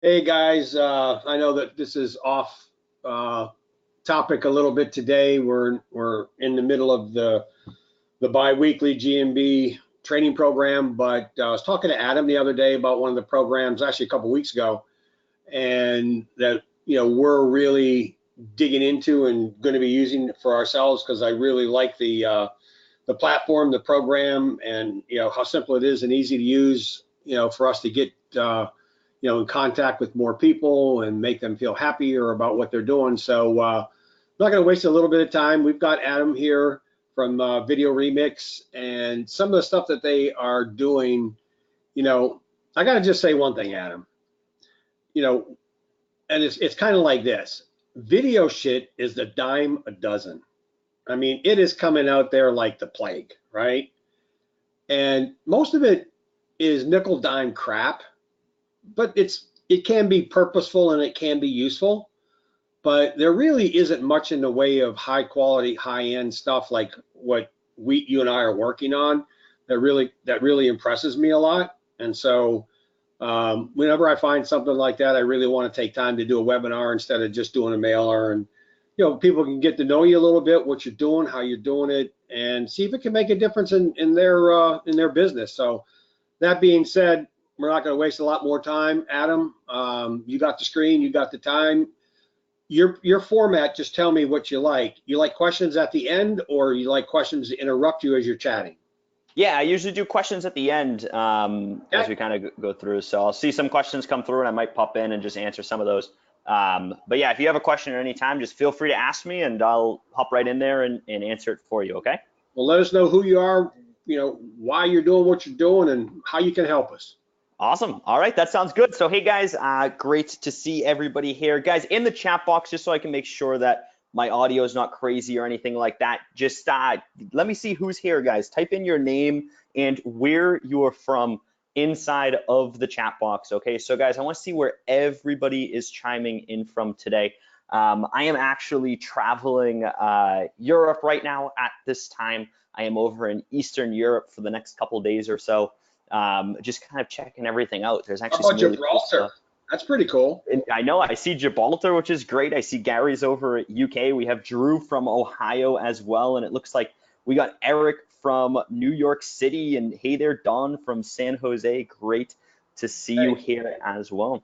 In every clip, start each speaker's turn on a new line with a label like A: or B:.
A: Hey guys, I know that this is off uh, topic a little bit today. We're in the middle of the biweekly GMB training program, but I was talking to Adam the other day about one of the programs, actually a couple weeks ago, and that we're really digging into and going to be using for ourselves because I really like the platform, the program, and how simple it is and easy to use. For us to get in contact with more people and make them feel happier about what they're doing. So I'm not going to waste a little bit of time. We've got Adam here from Video Remix, and some of the stuff that they are doing. I got to just say one thing, Adam. And it's kind of like this. Video shit is the dime a dozen. I mean, it is coming out there like the plague, right? And most of it is nickel dime crap, but it can be purposeful and it can be useful, but there really isn't much in the way of high quality, high end stuff like what you and I are working on that really impresses me a lot. And so whenever I find something like that, I really want to take time to do a webinar instead of just doing a mailer. And people can get to know you a little bit, what you're doing, how you're doing it, and see if it can make a difference in their business. So that being said, we're not going to waste a lot more time. Adam, you got the screen, you got the time. Your format, just tell me what you like. You like questions at the end, or you like questions to interrupt you as you're chatting?
B: Yeah, I usually do questions at the end as we kind of go through. So I'll see some questions come through and I might pop in and just answer some of those. But yeah, if you have a question at any time, just feel free to ask me and I'll hop right in there and answer it for you, okay?
A: Well, let us know who you are, why you're doing what you're doing, and how you can help us.
B: Awesome. All right, that sounds good. So hey guys, great to see everybody here. Guys, in the chat box, just so I can make sure that my audio is not crazy or anything like that, just let me see who's here, guys. Type in your name and where you are from inside of the chat box, okay? So guys, I want to see where everybody is chiming in from today. I am actually traveling Europe right now at this time. I am over in Eastern Europe for the next couple days or so. Just kind of checking everything out. There's actually some really cool stuff.
A: That's pretty cool.
B: And I know I see Gibraltar, which is great. I see Gary's over at UK. We have Drew from Ohio as well. And it looks like we got Eric from New York City. And hey there, Don from San Jose. Great to see you here as well.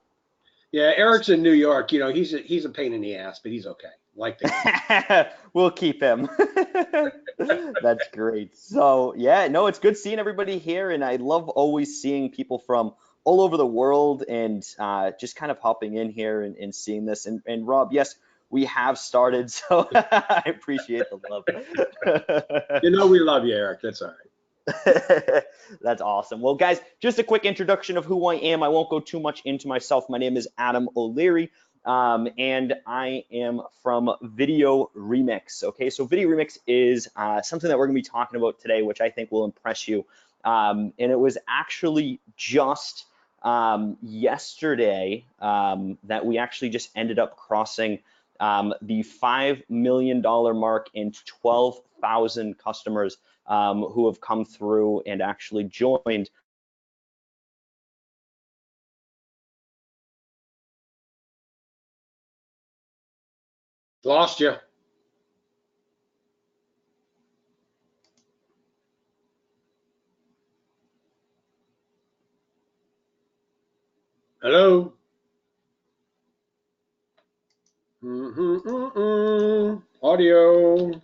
A: Yeah, Eric's in New York. He's a pain in the ass, but he's okay. Like that.
B: We'll keep him. That's great. So yeah, no, it's good seeing everybody here, and I love always seeing people from all over the world and just kind of hopping in here and seeing this. And Rob, yes, we have started, so I appreciate the love.
A: We love you, Eric. That's all right.
B: That's awesome. Well, guys, just a quick introduction of who I am. I won't go too much into myself. My name is Adam O'Leary. And I am from Video Remix. Okay, so Video Remix is something that we're going to be talking about today, which I think will impress you. And it was actually just yesterday that we actually just ended up crossing the $5 million mark and 12,000 customers who have come through and actually joined.
A: Lost you. Hello. Audio.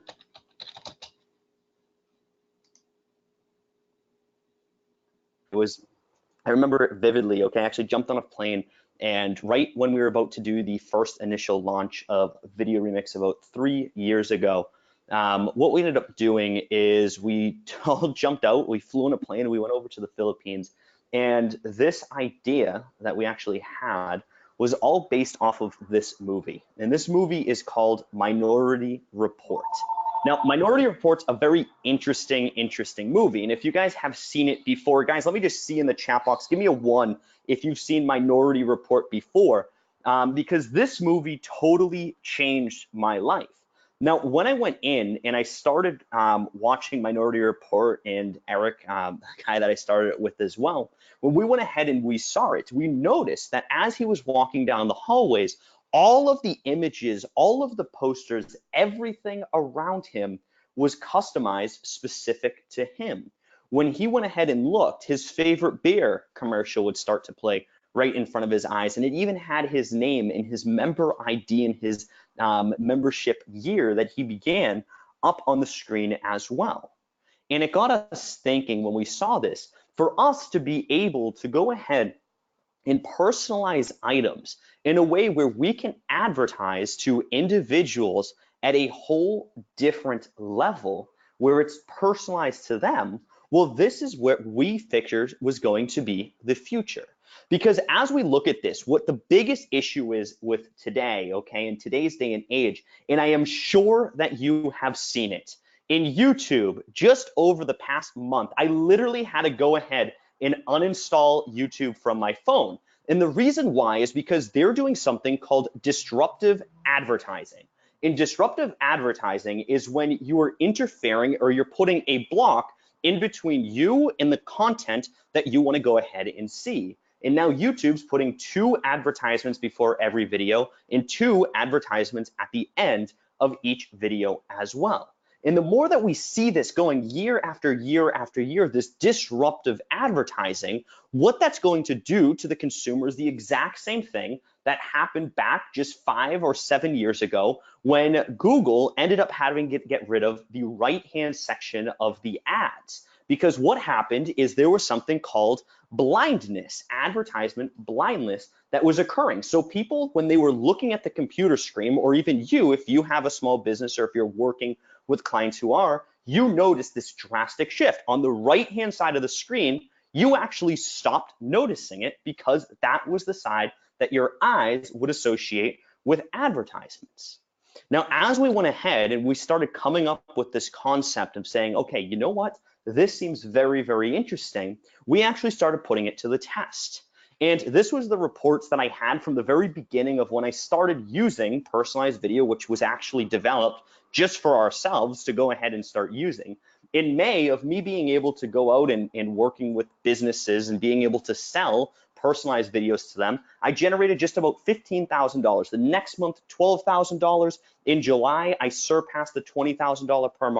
B: I remember it vividly, okay? I actually jumped on a plane and right when we were about to do the first initial launch of Video Remix about 3 years ago, what we ended up doing is we all jumped out, we flew on a plane, and we went over to the Philippines. And this idea that we actually had was all based off of this movie. And this movie is called Minority Report. Now, Minority Report's a very interesting movie. And if you guys have seen it before, guys, let me just see in the chat box. Give me a 1 if you've seen Minority Report before, because this movie totally changed my life. Now, when I went in and I started watching Minority Report and Eric, the guy that I started with as well, when we went ahead and we saw it, we noticed that as he was walking down the hallways, all of the images, all of the posters, everything around him was customized specific to him. When he went ahead and looked, his favorite beer commercial would start to play right in front of his eyes, and it even had his name and his member ID and his membership year that he began up on the screen as well. And it got us thinking when we saw this, for us to be able to go ahead and personalize items in a way where we can advertise to individuals at a whole different level where it's personalized to them, well, this is what we figured was going to be the future. Because as we look at this, what the biggest issue is with today, okay, in today's day and age, and I am sure that you have seen it, in YouTube, just over the past month, I literally had to go ahead and uninstall YouTube from my phone. And the reason why is because they're doing something called disruptive advertising. And disruptive advertising is when you are interfering or you're putting a block in between you and the content that you want to go ahead and see. And now YouTube's putting 2 advertisements before every video and 2 advertisements at the end of each video as well. And the more that we see this going year after year after year, this disruptive advertising, what that's going to do to the consumer is the exact same thing that happened back just 5 or 7 years ago when Google ended up having to get rid of the right-hand section of the ads. Because what happened is there was something called blindness, advertisement blindness that was occurring. So people, when they were looking at the computer screen, or even you, if you have a small business or if you're working with clients who are, you notice this drastic shift. On the right-hand side of the screen, you actually stopped noticing it because that was the side that your eyes would associate with advertisements. Now, as we went ahead and we started coming up with this concept of saying, okay, you know what? This seems very, very interesting. We actually started putting it to the test. And this was the reports that I had from the very beginning of when I started using personalized video, which was actually developed just for ourselves to go ahead and start using. In May of me being able to go out and working with businesses and being able to sell personalized videos to them, I generated just about $15,000. The next month, $12,000. In July, I surpassed the $20,000 per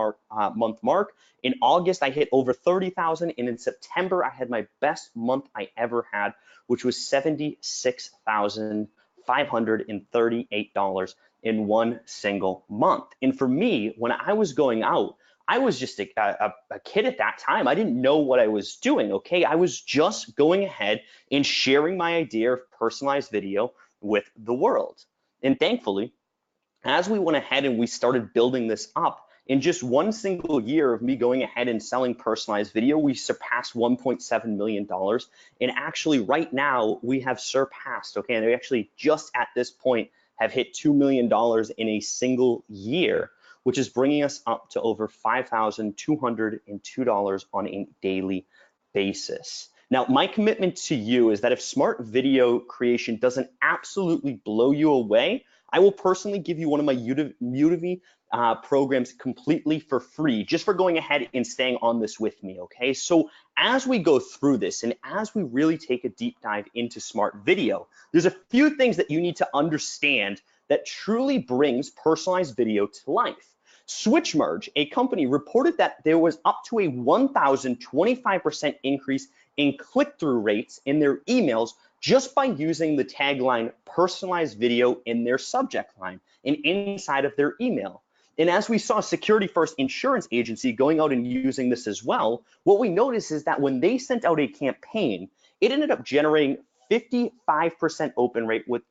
B: month mark. In August, I hit over $30,000, and in September, I had my best month I ever had, which was $76,538 in one single month. And for me, when I was going out, I was just a kid at that time. I didn't know what I was doing, okay? I was just going ahead and sharing my idea of personalized video with the world. And thankfully, as we went ahead and we started building this up, in just one single year of me going ahead and selling personalized video, we surpassed $1.7 million. And actually right now we have surpassed, okay, and we actually just at this point have hit $2 million in a single year, which is bringing us up to over $5,202 on a daily basis. Now, my commitment to you is that if smart video creation doesn't absolutely blow you away, I will personally give you one of my Udemy programs completely for free, just for going ahead and staying on this with me, okay? So as we go through this and as we really take a deep dive into smart video, there's a few things that you need to understand that truly brings personalized video to life. SwitchMerge, a company, reported that there was up to a 1,025% increase in click-through rates in their emails just by using the tagline personalized video in their subject line and inside of their email. And as we saw Security First Insurance Agency going out and using this as well, what we noticed is that when they sent out a campaign, it ended up generating 55% open rate with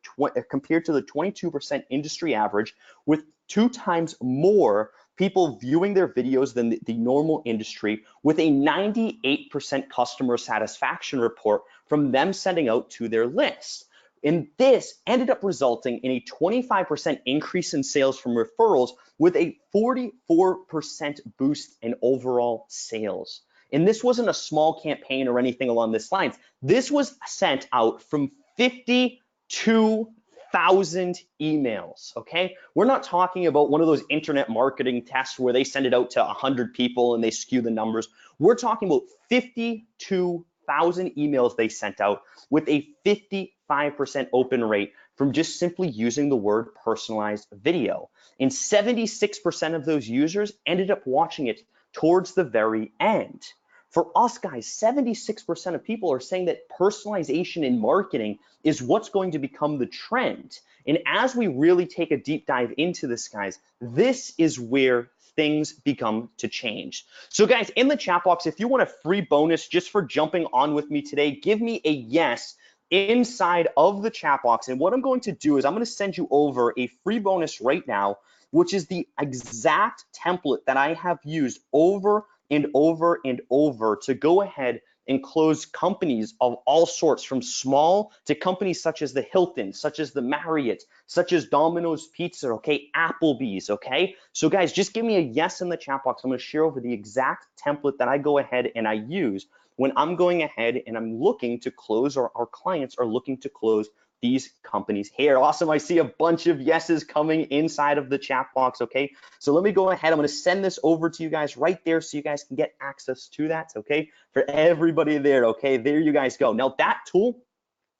B: compared to the 22% industry average, with 2 times more people viewing their videos than the normal industry, with a 98% customer satisfaction report from them sending out to their list. And this ended up resulting in a 25% increase in sales from referrals with a 44% boost in overall sales. And this wasn't a small campaign or anything along this lines. This was sent out from 52 1,000 emails, okay? We're not talking about one of those internet marketing tests where they send it out to 100 people and they skew the numbers. We're talking about 52,000 emails they sent out with a 55% open rate from just simply using the word personalized video. And 76% of those users ended up watching it towards the very end. For us guys, 76% of people are saying that personalization in marketing is what's going to become the trend. And as we really take a deep dive into this, guys, this is where things become to change. So guys, in the chat box, if you want a free bonus just for jumping on with me today, give me a yes inside of the chat box. And what I'm going to do is I'm going to send you over a free bonus right now, which is the exact template that I have used over and over and over to go ahead and close companies of all sorts, from small to companies such as the Hilton, such as the Marriott, such as Domino's Pizza, okay, Applebee's, okay? So guys, just give me a yes in the chat box. I'm gonna share over the exact template that I go ahead and I use when I'm going ahead and I'm looking to close, or our clients are looking to close these companies here. Awesome, I see a bunch of yeses coming inside of the chat box, okay? So let me go ahead, I'm gonna send this over to you guys right there so you guys can get access to that, okay? For everybody there, okay? There you guys go. Now that tool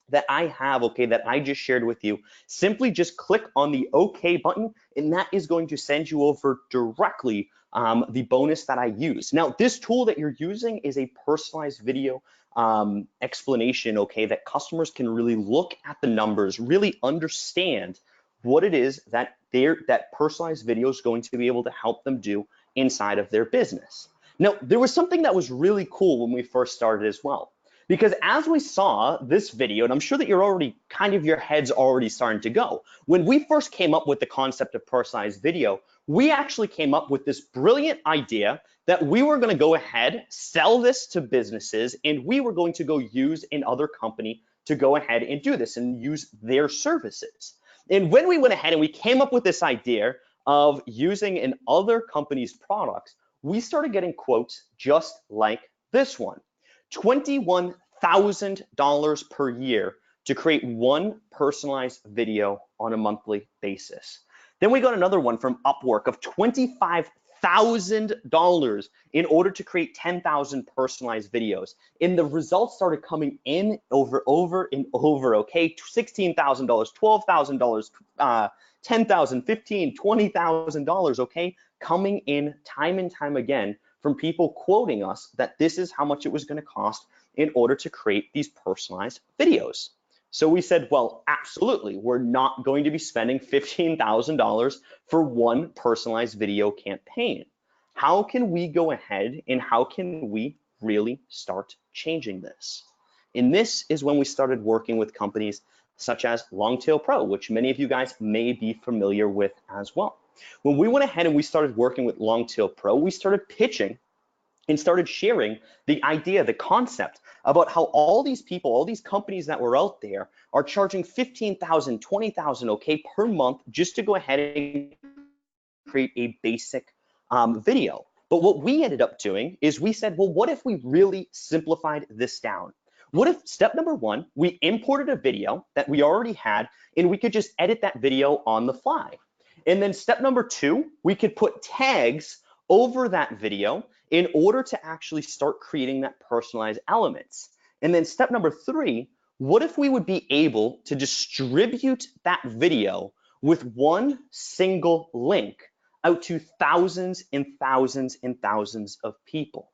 B: that I have, okay, that I just shared with you, simply just click on the OK button and that is going to send you over directly the bonus that I use. Now, this tool that you're using is a personalized video explanation, okay, that customers can really look at the numbers, really understand what it is that that personalized video is going to be able to help them do inside of their business. Now, there was something that was really cool when we first started as well, because as we saw this video, and I'm sure that you're already your head's already starting to go. When we first came up with the concept of personalized video, we actually came up with this brilliant idea that we were going to go ahead, sell this to businesses, and we were going to go use another company to go ahead and do this and use their services. And when we went ahead and we came up with this idea of using an other company's products, we started getting quotes just like this one. $21,000 per year to create one personalized video on a monthly basis. Then we got another one from Upwork of $25,000 in order to create 10,000 personalized videos. And the results started coming in over and over, okay? $16,000, $12,000, $10,000, $15,000, $20,000, okay? Coming in time and time again from people quoting us that this is how much it was going to cost in order to create these personalized videos. So we said, well, absolutely, we're not going to be spending $15,000 for one personalized video campaign. How can we go ahead and how can we really start changing this? And this is when we started working with companies such as Longtail Pro, which many of you guys may be familiar with as well. When we went ahead and we started working with Longtail Pro, we started pitching and started sharing the idea, the concept about how all these people, all these companies that were out there are charging $15,000, $20,000, okay, per month just to go ahead and create a basic video. But what we ended up doing is we said, well, what if we really simplified this down? What if step number one, we imported a video that we already had and we could just edit that video on the fly? And then step number two, we could put tags over that video in order to actually start creating that personalized elements. And then step number three, what if we would be able to distribute that video with one single link out to thousands and thousands and thousands of people?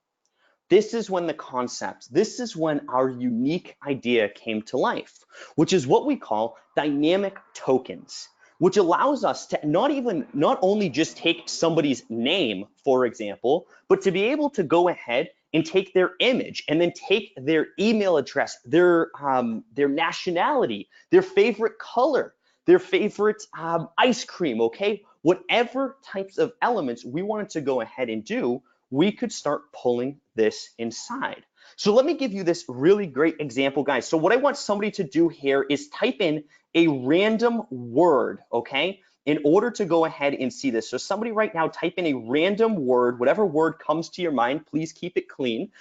B: This is when the concept, this is when our unique idea came to life, which is what we call dynamic tokens, which allows us to not only just take somebody's name, for example, but to be able to go ahead and take their image and then take their email address, their nationality, their favorite color, their favorite ice cream, okay? Whatever types of elements we wanted to go ahead and do, we could start pulling this inside. So let me give you this really great example, guys. So what I want somebody to do here is type in a random word, okay, in order to go ahead and see this. So somebody right now type in a random word, whatever word comes to your mind, please keep it clean,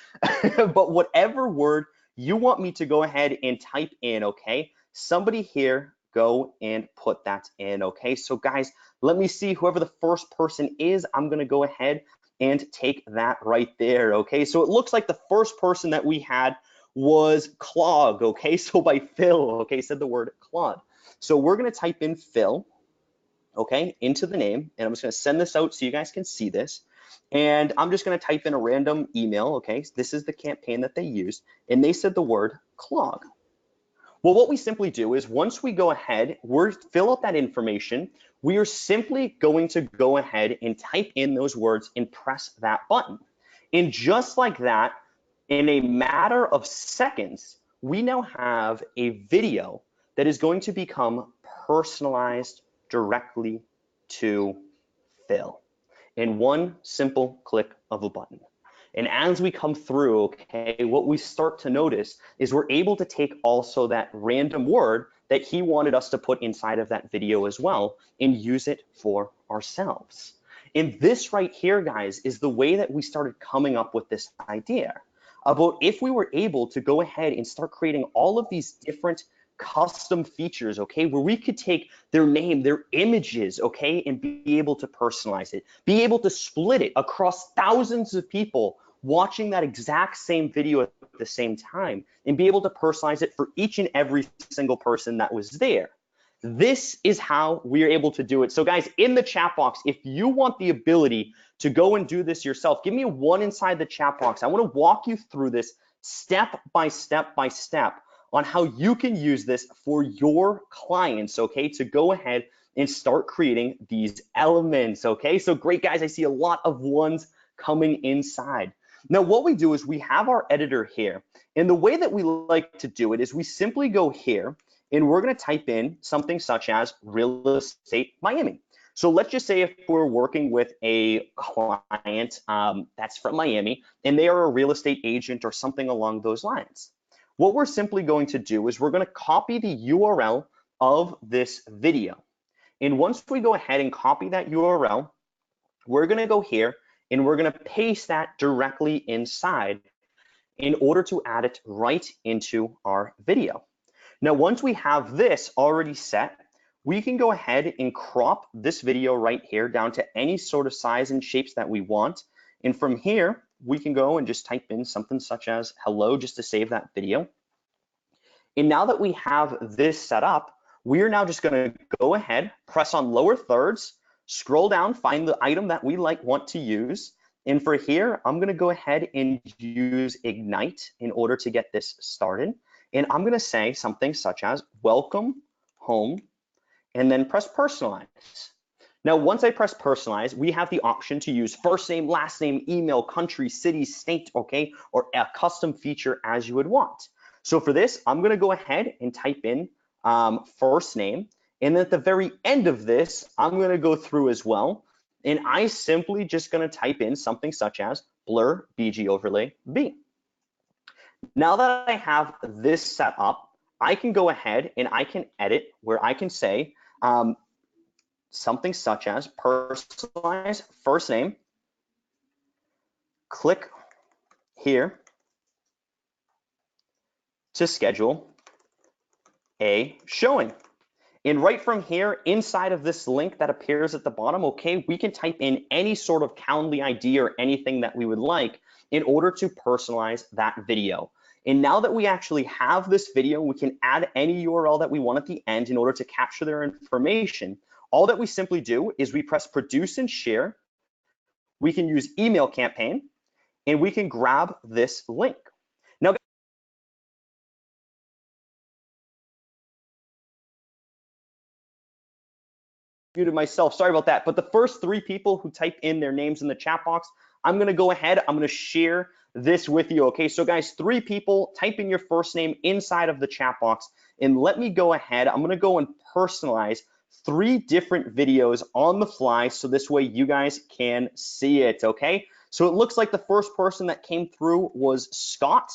B: but whatever word you want me to go ahead and type in, okay, somebody here go and put that in, okay? So guys, let me see whoever the first person is. I'm gonna go ahead and take that right there, okay? So it looks like the first person that we had was Clog, okay? So by Phil, okay, said the word Claude. So we're gonna type in Phil, okay, into the name, and I'm just gonna send this out so you guys can see this. And I'm just gonna type in a random email, okay? This is the campaign that they used, and they said the word Clog. Well, what we simply do is once we go ahead, we fill out that information, we are simply going to go ahead and type in those words and press that button. And just like that, in a matter of seconds, we now have a video that is going to become personalized directly to Phil in one simple click of a button. And as we come through, okay, what we start to notice is we're able to take also that random word that he wanted us to put inside of that video as well and use it for ourselves. And this right here, guys, is the way that we started coming up with this idea about if we were able to go ahead and start creating all of these different custom features, okay, where we could take their name, their images, okay, and be able to personalize it, be able to split it across thousands of people watching that exact same video at the same time, and be able to personalize it for each and every single person that was there. This is how we are able to do it. So guys, in the chat box, if you want the ability to go and do this yourself, give me a 1 inside the chat box. I want to walk you through this step by step by step on how you can use this for your clients, okay, to go ahead and start creating these elements, okay? So great, guys, I see a lot of ones coming inside. Now, what we do is we have our editor here, and the way that we like to do it is we simply go here, and we're gonna type in something such as Real Estate Miami. So let's just say if we're working with a client that's from Miami, and they are a real estate agent or something along those lines. What we're simply going to do is we're going to copy the URL of this video. And once we go ahead and copy that URL, we're going to go here and we're going to paste that directly inside in order to add it right into our video. Now, once we have this already set, we can go ahead and crop this video right here down to any sort of size and shapes that we want. And from here, we can go and just type in something such as hello just to save that video. And now that we have this set up, we are now just going to go ahead, press on lower thirds, scroll down, find the item that we want to use. And for here, I'm going to go ahead and use Ignite in order to get this started. And I'm going to say something such as welcome home, and then press personalize. Now, once I press personalize, we have the option to use first name, last name, email, country, city, state, okay, or a custom feature as you would want. So for this, I'm going to go ahead and type in first name. And then at the very end of this, I'm going to go through as well. And I simply just going to type in something such as blur BG overlay B. Now that I have this set up, I can go ahead and I can edit where I can say something such as personalize first name, click here to schedule a showing. And right from here, inside of this link that appears at the bottom, okay, we can type in any sort of Calendly ID or anything that we would like in order to personalize that video. And now that we actually have this video, we can add any URL that we want at the end in order to capture their information. All that we simply do is we press produce and share. We can use email campaign, and we can grab this link. Now, muted myself, sorry about that. But the first 3 people who type in their names in the chat box, I'm gonna go ahead, I'm gonna share this with you, okay? So guys, 3 people, type in your first name inside of the chat box, and let me go ahead, I'm gonna go and personalize 3 different videos on the fly, so this way you guys can see it, okay? So it looks like the first person that came through was Scott,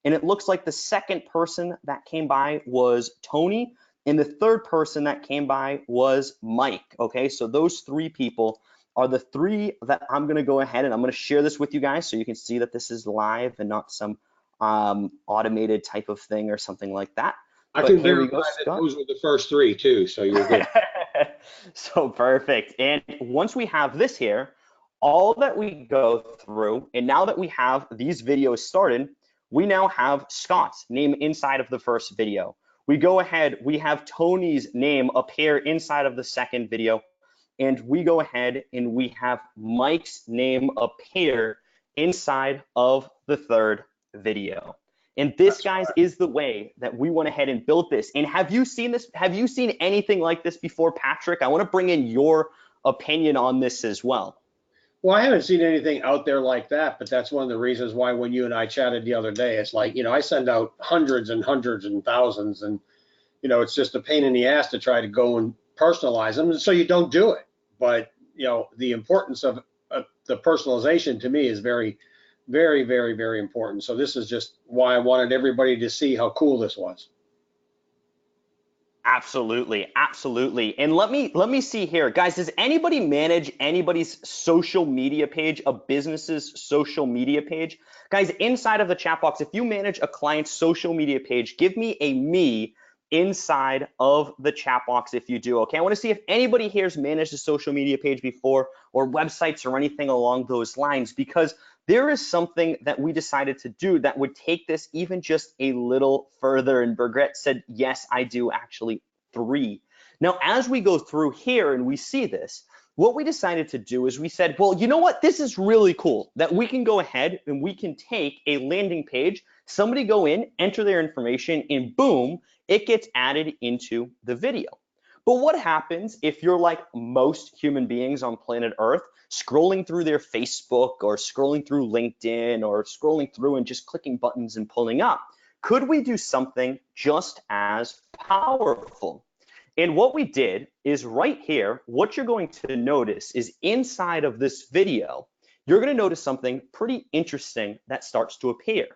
B: and it looks like the second person that came by was Tony, and the third person that came by was Mike, okay? So those 3 people are the 3 that I'm gonna go ahead and I'm gonna share this with you guys so you can see that this is live and not some automated type of thing or something like that.
A: I
B: But
A: can
B: here we
A: verify
B: go,
A: that
B: Scott.
A: those were the first three too, so you're good.
B: So perfect. And once we have this here, all that we go through, and now that we have these videos started, we now have Scott's name inside of the first video. We go ahead, we have Tony's name appear inside of the second video, and we go ahead and we have Mike's name appear inside of the third video. And this, guys, is the way that we went ahead and built this. And have you seen this? Have you seen anything like this before, Patrick? I want to bring in your opinion on this as well.
A: Well, I haven't seen anything out there like that, but that's one of the reasons why when you and I chatted the other day, it's like, I send out hundreds and hundreds and thousands, and, it's just a pain in the ass to try to go and personalize them. So you don't do it. But, the importance of the personalization to me is very, very, very, very important. So this is just why I wanted everybody to see how cool this was.
B: Absolutely, absolutely. And let me see here, guys. Does anybody manage anybody's social media page, a business's social media page? Guys, inside of the chat box, if you manage a client's social media page, give me a me inside of the chat box if you do. Okay, I want to see if anybody here has managed a social media page before, or websites or anything along those lines, because there is something that we decided to do that would take this even just a little further. And Birgit said, yes, I do actually 3. Now, as we go through here and we see this, what we decided to do is we said, well, you know what? This is really cool that we can go ahead and we can take a landing page, somebody go in, enter their information, and boom, it gets added into the video. But what happens if you're like most human beings on planet Earth, scrolling through their Facebook or scrolling through LinkedIn or scrolling through and just clicking buttons and pulling up? Could we do something just as powerful? And what we did is right here, what you're going to notice is inside of this video, you're going to notice something pretty interesting that starts to appear.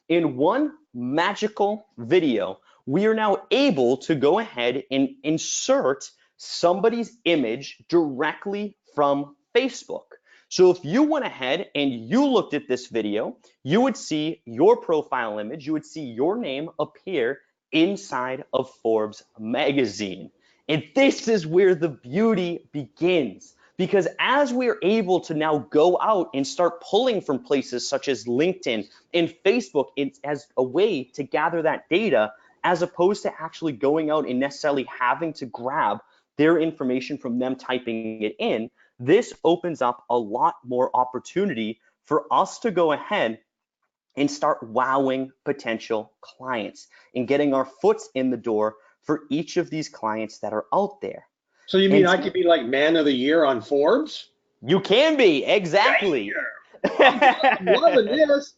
B: In one magical video, we are now able to go ahead and insert somebody's image directly from Facebook. So if you went ahead and you looked at this video, you would see your profile image, you would see your name appear inside of Forbes magazine. And this is where the beauty begins. Because as we're able to now go out and start pulling from places such as LinkedIn and Facebook as a way to gather that data, as opposed to actually going out and necessarily having to grab their information from them typing it in, this opens up a lot more opportunity for us to go ahead and start wowing potential clients and getting our foot in the door for each of these clients that are out there.
A: So you mean I could be like man of the year on Forbes?
B: You can be, exactly.
A: I'm loving this.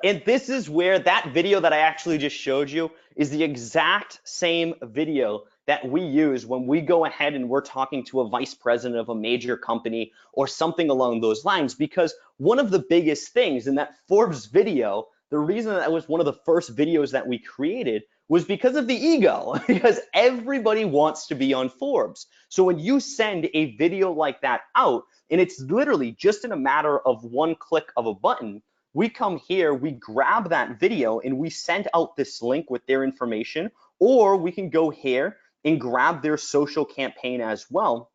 B: And this is where that video that I actually just showed you is the exact same video that we use when we go ahead and we're talking to a vice president of a major company or something along those lines. Because one of the biggest things in that Forbes video, the reason that was one of the first videos that we created was because of the ego, because everybody wants to be on Forbes. So when you send a video like that out, and it's literally just in a matter of one click of a button, we come here, we grab that video, and we send out this link with their information, or we can go here and grab their social campaign as well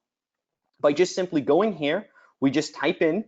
B: by just simply going here. We just type in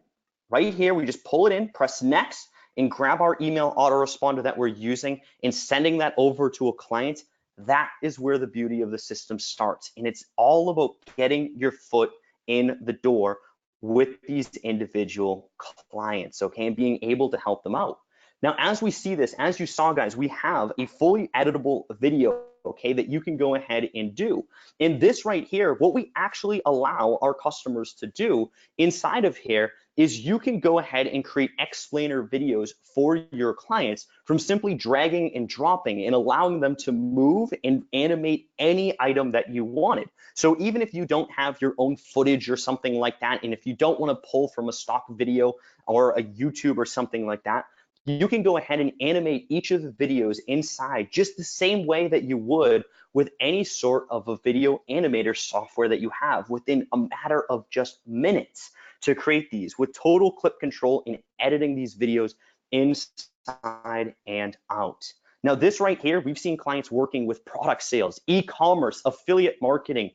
B: right here, we just pull it in, press next, and grab our email autoresponder that we're using and sending that over to a client. That is where the beauty of the system starts. And it's all about getting your foot in the door with these individual clients, okay, and being able to help them out. Now, as we see this, as you saw, guys, we have a fully editable video, okay, that you can go ahead and do. In this right here, what we actually allow our customers to do inside of here is you can go ahead and create explainer videos for your clients from simply dragging and dropping and allowing them to move and animate any item that you wanted. So even if you don't have your own footage or something like that, and if you don't want to pull from a stock video or a YouTube or something like that, you can go ahead and animate each of the videos inside just the same way that you would with any sort of a video animator software that you have within a matter of just minutes to create these with total clip control in editing these videos inside and out. Now this right here, we've seen clients working with product sales, e-commerce, affiliate marketing,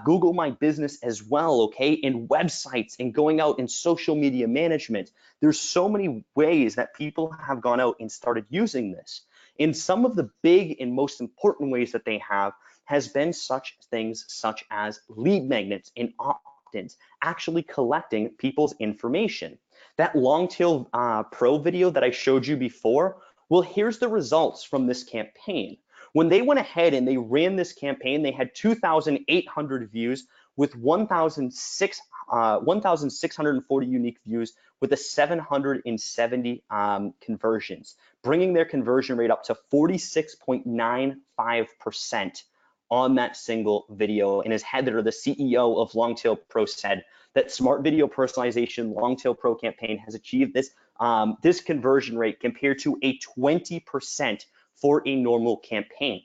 B: Google My Business as well, okay, and websites and going out in social media management. There's so many ways that people have gone out and started using this. And some of the big and most important ways that they have has been such things such as lead magnets and opt-ins, actually collecting people's information. That Longtail Pro video that I showed you before, well, here's the results from this campaign. When they went ahead and they ran this campaign, they had 2,800 views with 1,640 unique views with a 770 conversions, bringing their conversion rate up to 46.95% on that single video. And as Heather, the CEO of Longtail Pro, said, that Smart Video Personalization Longtail Pro campaign has achieved this this conversion rate compared to a 20% for a normal campaign.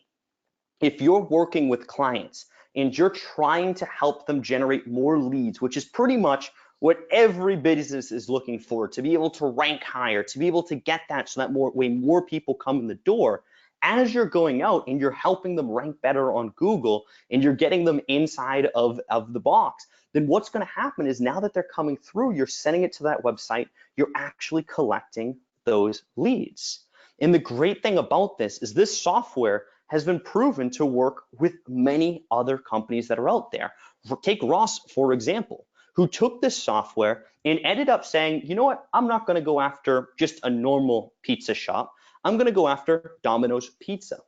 B: If you're working with clients and you're trying to help them generate more leads, which is pretty much what every business is looking for, to be able to rank higher, to be able to get that so that way more people come in the door, as you're going out and you're helping them rank better on Google and you're getting them inside of the box, then what's going to happen is now that they're coming through, you're sending it to that website, you're actually collecting those leads. And the great thing about this is this software has been proven to work with many other companies that are out there. Take Ross, for example, who took this software and ended up saying, you know what, I'm not going to go after just a normal pizza shop. I'm going to go after Domino's Pizza.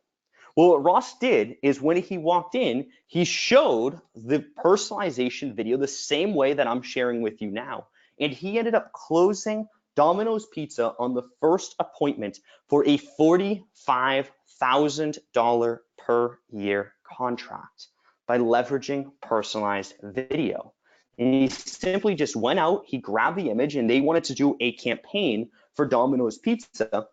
B: Well, what Ross did is when he walked in, he showed the personalization video the same way that I'm sharing with you now. And he ended up closing Domino's Pizza on the first appointment for a $45,000 per year contract by leveraging personalized video. And he simply just went out, he grabbed the image, and they wanted to do a campaign for Domino's Pizza.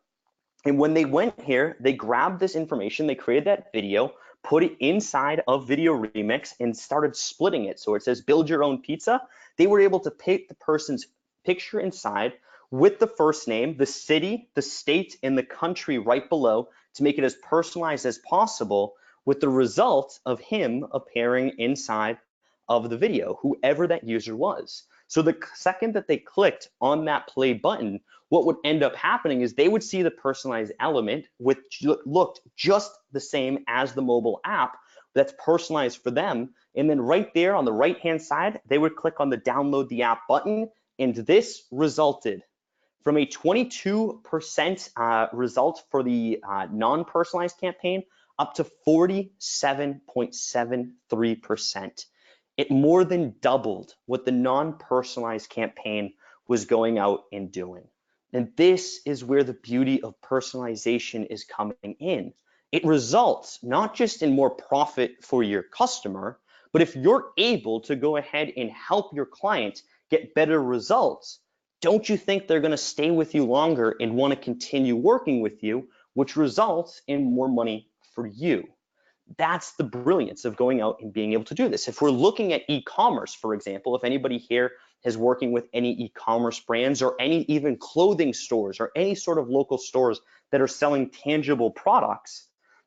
B: And when they went here, they grabbed this information, they created that video, put it inside of Video Remix and started splitting it. So it says build your own pizza. They were able to pick the person's picture inside with the first name, the city, the state, and the country right below to make it as personalized as possible, with the result of him appearing inside of the video, whoever that user was. So the second that they clicked on that play button, what would end up happening is they would see the personalized element, which looked just the same as the mobile app that's personalized for them. And then right there on the right-hand side, they would click on the download the app button. And this resulted from a 22% result for the non-personalized campaign up to 47.73%. It more than doubled what the non-personalized campaign was going out and doing. And this is where the beauty of personalization is coming in. It results not just in more profit for your customer, but if you're able to go ahead and help your client get better results, don't you think they're going to stay with you longer and want to continue working with you, which results in more money for you? That's the brilliance of going out and being able to do this. If we're looking at e-commerce, for example, if anybody here is working with any e-commerce brands or any even clothing stores or any sort of local stores that are selling tangible products,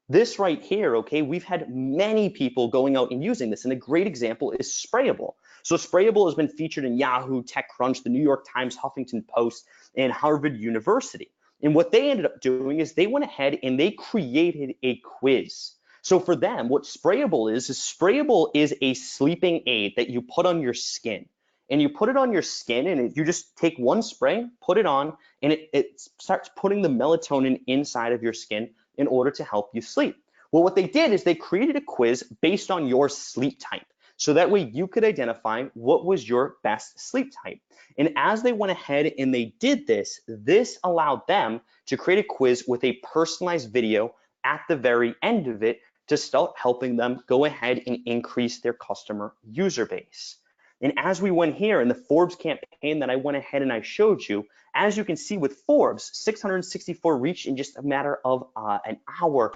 B: this right here, okay, we've had many people going out and using this. And a great example is Sprayable. So Sprayable has been featured in Yahoo, TechCrunch, the New York Times, Huffington Post, and Harvard University. And what they ended up doing is they went ahead and they created a quiz. So for them, what Sprayable is Sprayable is a sleeping aid that you put on your skin. And you put it on your skin and you just take one spray, put it on, and it starts putting the melatonin inside of your skin in order to help you sleep. Well, what they did is they created a quiz based on your sleep type. So that way you could identify what was your best sleep type. And as they went ahead and they did this, this allowed them to create a quiz with a personalized video at the very end of it to start helping them go ahead and increase their customer user base. And as we went here in the Forbes campaign that I went ahead and I showed you, as you can see with Forbes, 664 reached in just a matter of an hour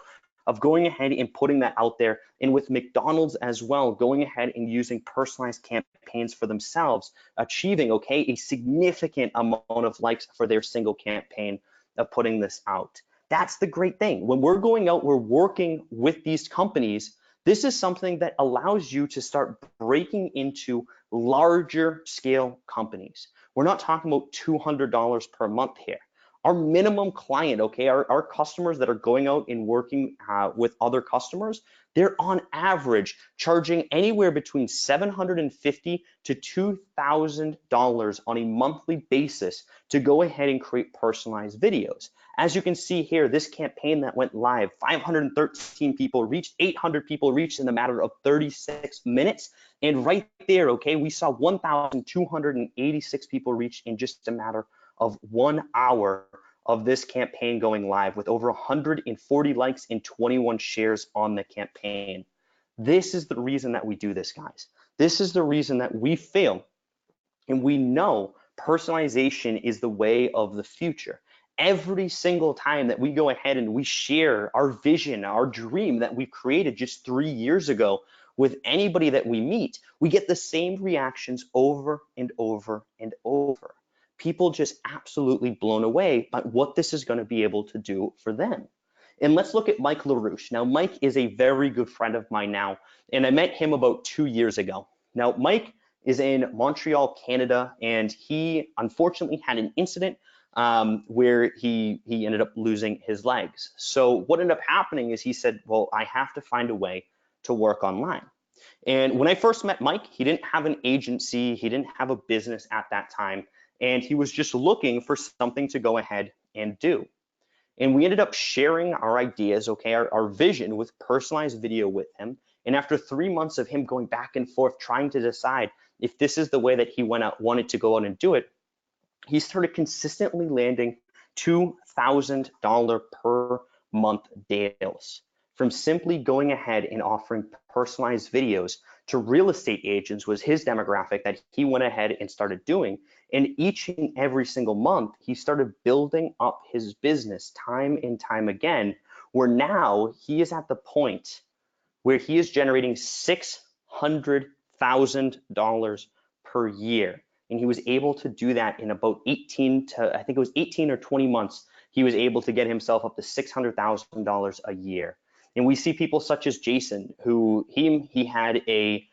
B: of going ahead and putting that out there. And with McDonald's as well, going ahead and using personalized campaigns for themselves, achieving, okay, a significant amount of likes for their single campaign of putting this out. That's the great thing. When we're going out, we're working with these companies. This is something that allows you to start breaking into larger scale companies. We're not talking about $200 per month here. Our minimum client, okay, our customers that are going out and working with other customers, they're on average charging anywhere between $750 to $2,000 on a monthly basis to go ahead and create personalized videos. As you can see here, this campaign that went live, 513 people reached, 800 people reached in a matter of 36 minutes. And right there, okay, we saw 1,286 people reach in just a matter of 1 hour of this campaign going live, with over 140 likes and 21 shares on the campaign. This is the reason that we do this, guys. This is the reason that we fail. And we know personalization is the way of the future. Every single time that we go ahead and we share our vision, our dream that we created just 3 years ago with anybody that we meet, we get the same reactions over and over and over. People just absolutely blown away by what this is going to be able to do for them. And let's look at Mike LaRouche. Now, Mike is a very good friend of mine now, and I met him about 2 years ago. Now, Mike is in Montreal, Canada, and he unfortunately had an incident where he ended up losing his legs. So what ended up happening is he said, well, I have to find a way to work online. And when I first met Mike, he didn't have an agency, he didn't have a business at that time, and he was just looking for something to go ahead and do. And we ended up sharing our ideas, okay, our vision with personalized video with him. And after 3 months of him going back and forth trying to decide if this is the way that he wanted to go out and do it, he started consistently landing $2,000 per month deals from simply going ahead and offering personalized videos to real estate agents was his demographic that he went ahead and started doing. And each and every single month, he started building up his business time and time again, where now he is at the point where he is generating $600,000 per year. And he was able to do that in about 18 or 20 months. He was able to get himself up to $600,000 a year. And we see people such as Jason, who he had a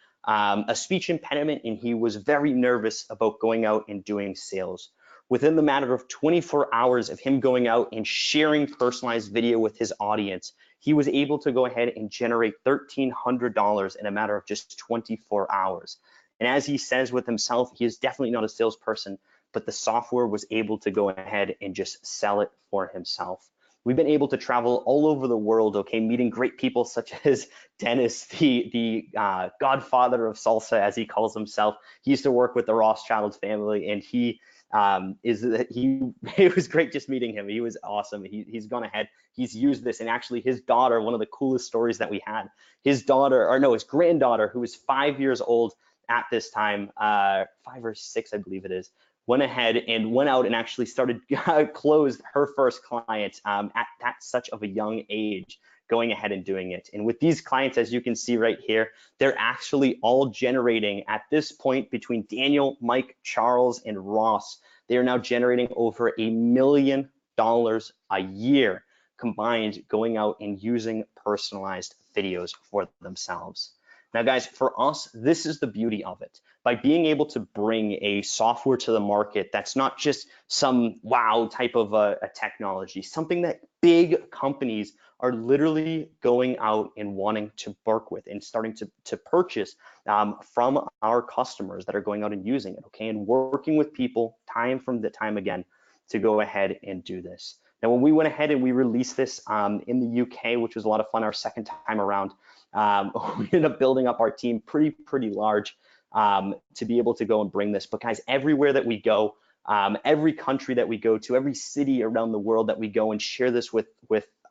B: speech impediment, and he was very nervous about going out and doing sales. Within the matter of 24 hours of him going out and sharing personalized video with his audience, he was able to go ahead and generate $1,300 in a matter of just 24 hours. And as he says with himself, he is definitely not a salesperson, but the software was able to go ahead and just sell it for himself. We've been able to travel all over the world, okay, meeting great people such as Dennis, the godfather of salsa, as he calls himself. He used to work with the Rothschild family, and it was great just meeting him. He was awesome. He's gone ahead, he's used this, and actually his daughter, one of the coolest stories that we had, his granddaughter, who was 5 years old at this time, 5 or 6, I believe it is, went ahead and went out and actually started closed her first client at such of a young age, going ahead and doing it. And with these clients, as you can see right here, they're actually all generating at this point between Daniel, Mike, Charles, and Ross, they are now generating over $1 million a year combined, going out and using personalized videos for themselves. Now, guys, for us, this is the beauty of it. By being able to bring a software to the market that's not just some wow type of a technology, something that big companies are literally going out and wanting to work with and starting to purchase from our customers that are going out and using it, okay, and working with people time again to go ahead and do this. Now, when we went ahead and we released this in the UK, which was a lot of fun, our second time around, we ended up building up our team pretty large to be able to go and bring this. But guys, everywhere that we go, every country that we go to, every city around the world that we go and share this with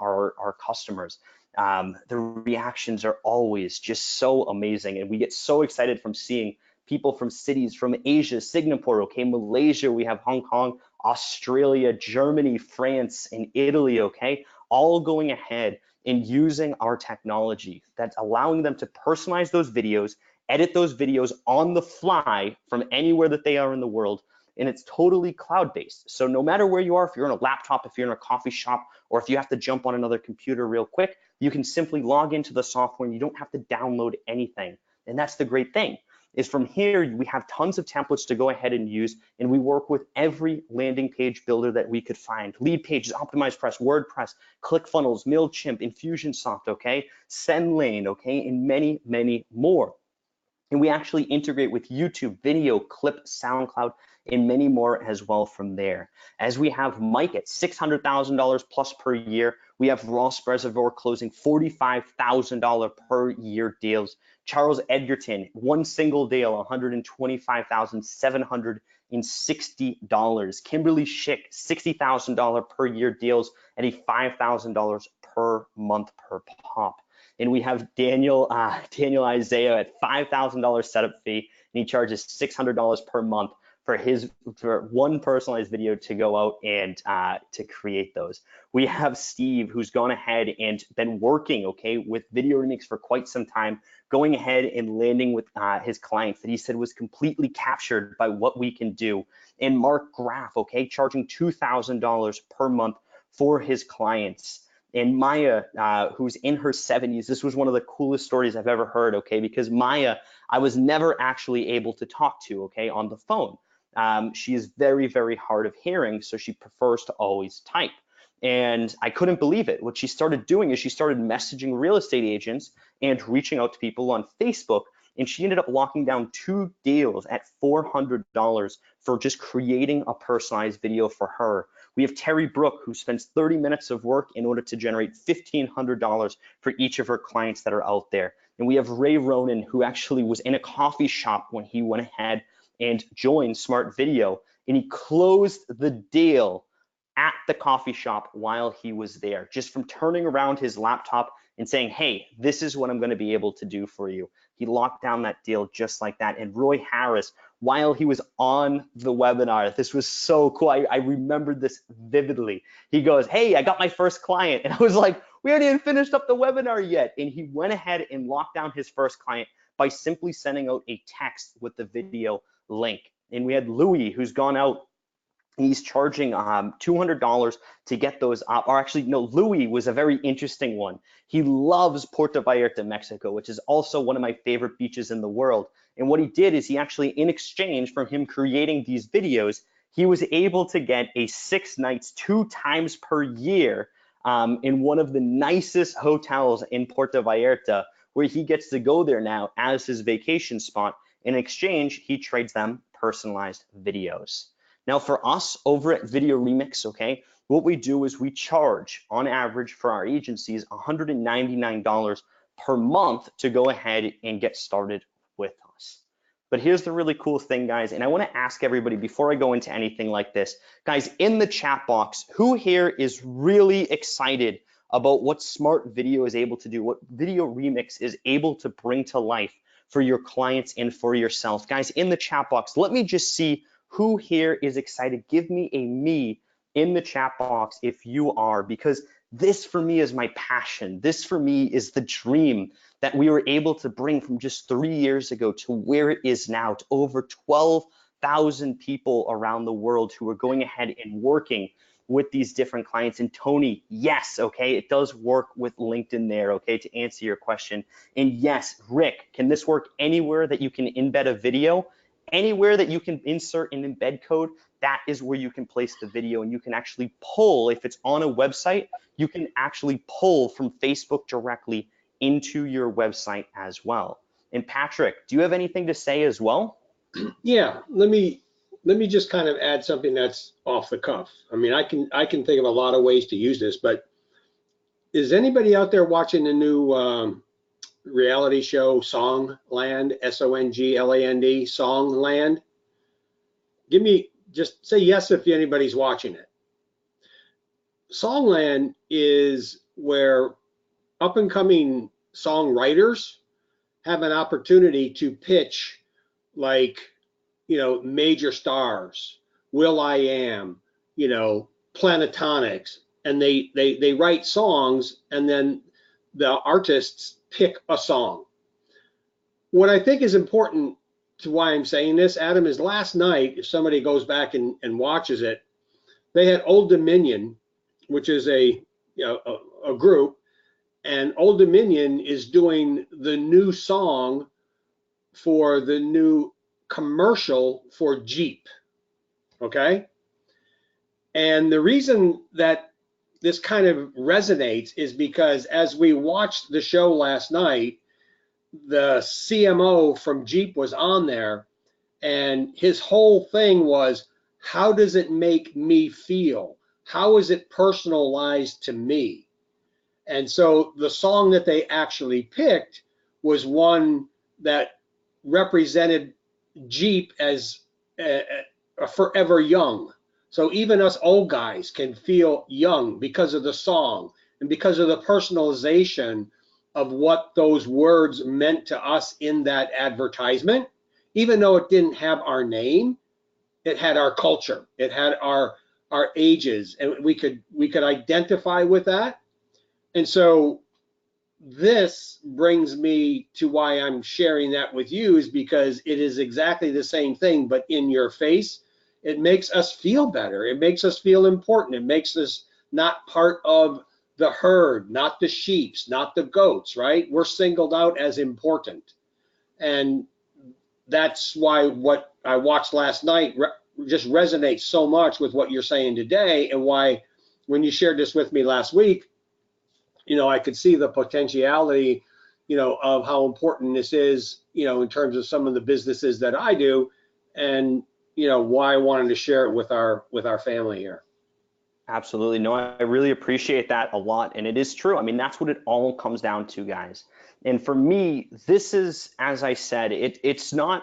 B: our customers, the reactions are always just so amazing. And we get so excited from seeing people from cities from Asia, Singapore, okay, Malaysia, we have Hong Kong, Australia, Germany, France, and Italy, okay, all going ahead and using our technology that's allowing them to personalize those videos, edit those videos on the fly from anywhere that they are in the world, and it's totally cloud-based. So no matter where you are, if you're in a laptop, if you're in a coffee shop, or if you have to jump on another computer real quick, you can simply log into the software and you don't have to download anything. And that's the great thing, is from here, we have tons of templates to go ahead and use, and we work with every landing page builder that we could find. Leadpages, OptimizePress, WordPress, ClickFunnels, MailChimp, Infusionsoft, okay, SendLane, okay, and many, many more. And we actually integrate with YouTube, video, Clip, SoundCloud, and many more as well from there. As we have Mike at $600,000 plus per year, we have Ross Reservoir closing $45,000 per year deals. Charles Edgerton, one single deal, $125,760. Kimberly Schick, $60,000 per year deals at a $5,000 per month per pop. And we have Daniel Isaiah at $5,000 setup fee, and he charges $600 per month for one personalized video to go out and to create those. We have Steve, who's gone ahead and been working, okay, with Video Remix for quite some time, going ahead and landing with his clients that he said was completely captured by what we can do. And Mark Graff, okay, charging $2,000 per month for his clients. And Maya, who's in her 70s, this was one of the coolest stories I've ever heard, okay, because Maya, I was never actually able to talk to, okay, on the phone. She is very, very hard of hearing, so she prefers to always type. And I couldn't believe it. What she started doing is she started messaging real estate agents and reaching out to people on Facebook. And she ended up locking down 2 deals at $400 for just creating a personalized video for her. We have Terry Brook, who spends 30 minutes of work in order to generate $1,500 for each of her clients that are out there. And we have Ray Ronan, who actually was in a coffee shop when he went ahead and joined Smart Video, and he closed the deal at the coffee shop while he was there, just from turning around his laptop and saying, hey, this is what I'm going to be able to do for you. He locked down that deal just like that. And Roy Harris, while he was on the webinar, this was so cool. I remembered this vividly. He goes, hey, I got my first client. And I was like, we hadn't even finished up the webinar yet. And he went ahead and locked down his first client by simply sending out a text with the video link. And we had Louis, who's gone out. He's charging $200 to get those up. Or actually, no, Louis was a very interesting one. He loves Puerto Vallarta, Mexico, which is also one of my favorite beaches in the world. And what he did is he actually, in exchange for him creating these videos, he was able to get a 6 nights, 2 times per year in one of the nicest hotels in Puerto Vallarta, where he gets to go there now as his vacation spot. In exchange, he trades them personalized videos. Now for us over at Video Remix, okay, what we do is we charge on average for our agencies $199 per month to go ahead and get started with us. But here's the really cool thing, guys, and I want to ask everybody before I go into anything like this, guys, in the chat box, who here is really excited about what Smart Video is able to do, what Video Remix is able to bring to life for your clients and for yourself? Guys, in the chat box, let me just see who here is excited. Give me a me in the chat box if you are, because this for me is my passion. This for me is the dream that we were able to bring from just 3 years ago to where it is now, to over 12,000 people around the world who are going ahead and working with these different clients. And Tony, yes, okay, it does work with LinkedIn there, okay, to answer your question. And yes, Rick, can this work anywhere that you can embed a video? Anywhere that you can insert an embed code, that is where you can place the video, and you can actually pull, if it's on a website, you can actually pull from Facebook directly into your website as well. And Patrick, do you have anything to say as well?
A: Yeah, let me just kind of add something that's off the cuff. I mean, I can think of a lot of ways to use this, but is anybody out there watching the new reality show Songland, S-O-N-G-L-A-N-D, Songland? Just say yes if anybody's watching it. Songland is where up and coming songwriters have an opportunity to pitch, like, you know, major stars, will.i.am, you know, Planetonix, and they write songs, and then the artists pick a song. What I think is important to why I'm saying this, Adam, is last night, if somebody goes back and watches it, they had Old Dominion, which is a group, and Old Dominion is doing the new song for the new commercial for Jeep. Okay. And the reason that this kind of resonates is because as we watched the show last night, the CMO from Jeep was on there, and his whole thing was, how does it make me feel? How is it personalized to me? And so the song that they actually picked was one that represented Jeep as a forever young. So even us old guys can feel young because of the song and because of the personalization of what those words meant to us in that advertisement. Even though it didn't have our name, it had our culture, it had our ages, and we could identify with that. And so this brings me to why I'm sharing that with you, is because it is exactly the same thing, but in your face. It makes us feel better. It makes us feel important. It makes us not part of the herd, not the sheeps, not the goats, right? We're singled out as important. And that's why what I watched last night just resonates so much with what you're saying today, and why when you shared this with me last week, I could see the potentiality, of how important this is, in terms of some of the businesses that I do, and why I wanted to share it with our family here.
B: Absolutely. No, I really appreciate that a lot. And it is true. I mean, that's what it all comes down to, guys. And for me, this is, as I said, it's not,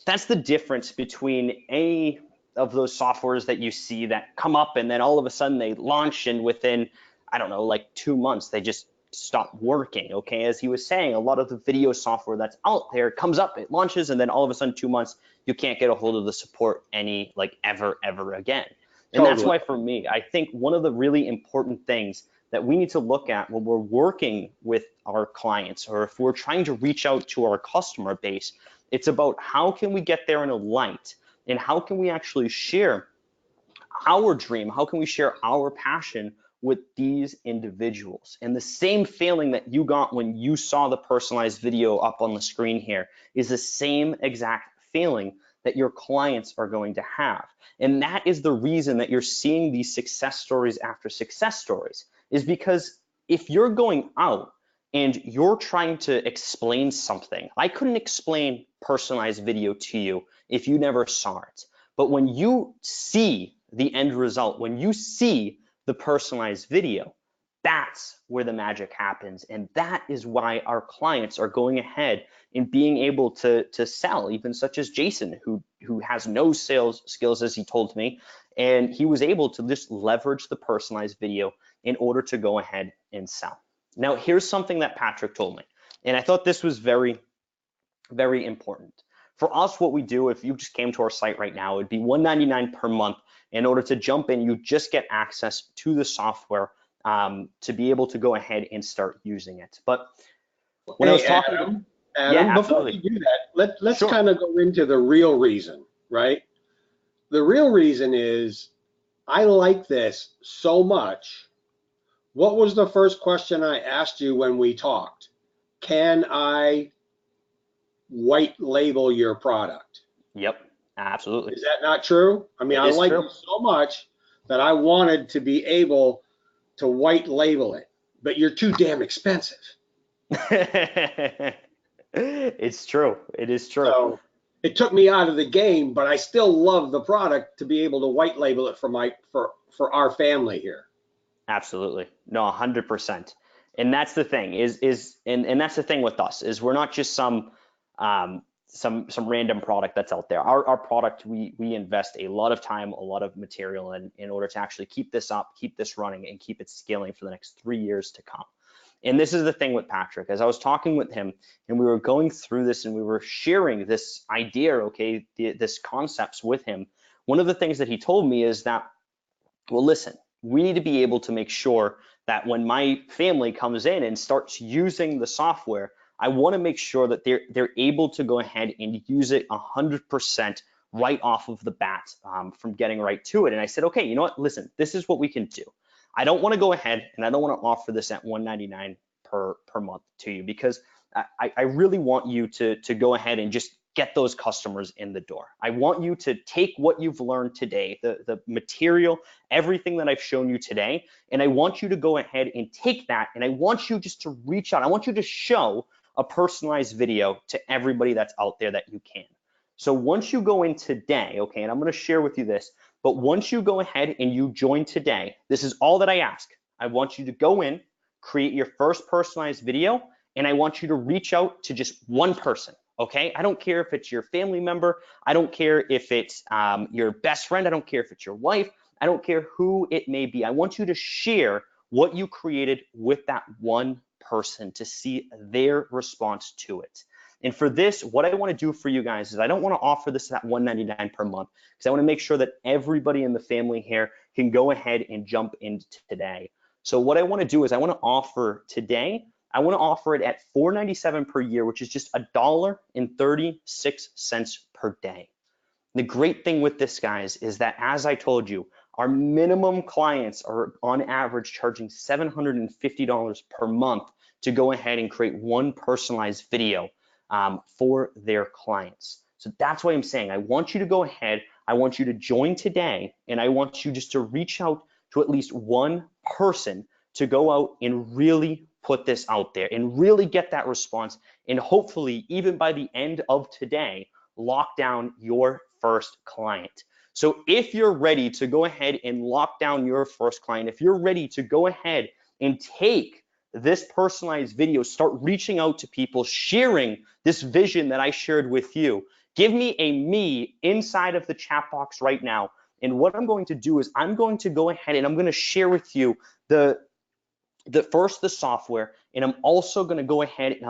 B: that's the difference between any of those softwares that you see that come up and then all of a sudden they launch, and within, I don't know, like 2 months, they just stop working. Okay. As he was saying, a lot of the video software that's out there comes up, it launches, and then all of a sudden 2 months, you can't get a hold of the support ever again. And
A: Totally.
B: that's why for me, I think one of the really important things that we need to look at when we're working with our clients, or if we're trying to reach out to our customer base, it's about how can we get there in a light, and how can we actually share our dream, how can we share our passion with these individuals. And the same feeling that you got when you saw the personalized video up on the screen here is the same exact feeling that your clients are going to have. And that is the reason that you're seeing these success stories after success stories, is because if you're going out and you're trying to explain something, I couldn't explain personalized video to you if you never saw it. But when you see the end result, when you see the personalized video, that's where the magic happens. And that is why our clients are going ahead and being able to sell, even such as Jason, who has no sales skills, as he told me, and he was able to just leverage the personalized video in order to go ahead and sell. Now, here's something that Patrick told me, and I thought this was very, very important. For us, what we do, if you just came to our site right now, it would be $199 per month. In order to jump in, you just get access to the software to be able to go ahead and start using it. But when I was talking,
A: Adam,
B: yeah,
A: before
B: absolutely.
A: you do that, let's
B: Sure.
A: kind of go into the real reason, right? The real reason is I like this so much. What was the first question I asked you when we talked? Can I white label your product?
B: Yep, absolutely.
A: Is that not true? I mean,
B: It
A: I
B: is
A: like
B: true.
A: it so much that I wanted to be able to white label it, but you're too damn expensive.
B: It's true. It is true.
A: So it took me out of the game, but I still love the product to be able to white label it for our family here.
B: Absolutely. No, 100%. And that's the thing and that's the thing with us, is we're not just some random product that's out there. Our product, we invest a lot of time, a lot of material in order to actually keep this up, keep this running, and keep it scaling for the next 3 years to come. And this is the thing with Patrick. As I was talking with him and we were going through this and we were sharing this idea, okay, this concepts with him, one of the things that he told me is that, well, listen, we need to be able to make sure that when my family comes in and starts using the software, I want to make sure that they're able to go ahead and use it 100% right off of the bat, from getting right to it. And I said, okay, you know what? Listen, this is what we can do. I don't want to go ahead and I don't want to offer this at $199 per month to you, because I really want you to go ahead and just get those customers in the door. I want you to take what you've learned today, the material, everything that I've shown you today, and I want you to go ahead and take that, and I want you just to reach out. I want you to show a personalized video to everybody that's out there that you can. So once you go in today, okay, and I'm going to share with you this, but once you go ahead and you join today, this is all that I ask. I want you to go in, create your first personalized video, and I want you to reach out to just one person, okay? I don't care if it's your family member. I don't care if it's your best friend. I don't care if it's your wife. I don't care who it may be. I want you to share what you created with that one person to see their response to it. And for this, what I want to do for you guys is I don't want to offer this at $199 per month, because I want to make sure that everybody in the family here can go ahead and jump into today. So what I want to do is I want to offer today, I want to offer it at $497 per year, which is just $1.36 per day. The great thing with this, guys, is that, as I told you, our minimum clients are on average charging $750 per month to go ahead and create one personalized video for their clients. So that's why I'm saying I want you to go ahead, I want you to join today, and I want you just to reach out to at least one person to go out and really put this out there and really get that response, and hopefully even by the end of today, lock down your first client. So if you're ready to go ahead and lock down your first client, if you're ready to go ahead and take this personalized video, start reaching out to people, sharing this vision that I shared with you, give me a me inside of the chat box right now. And what I'm going to do is I'm going to go ahead and I'm going to share with you the software, and I'm also going to go ahead and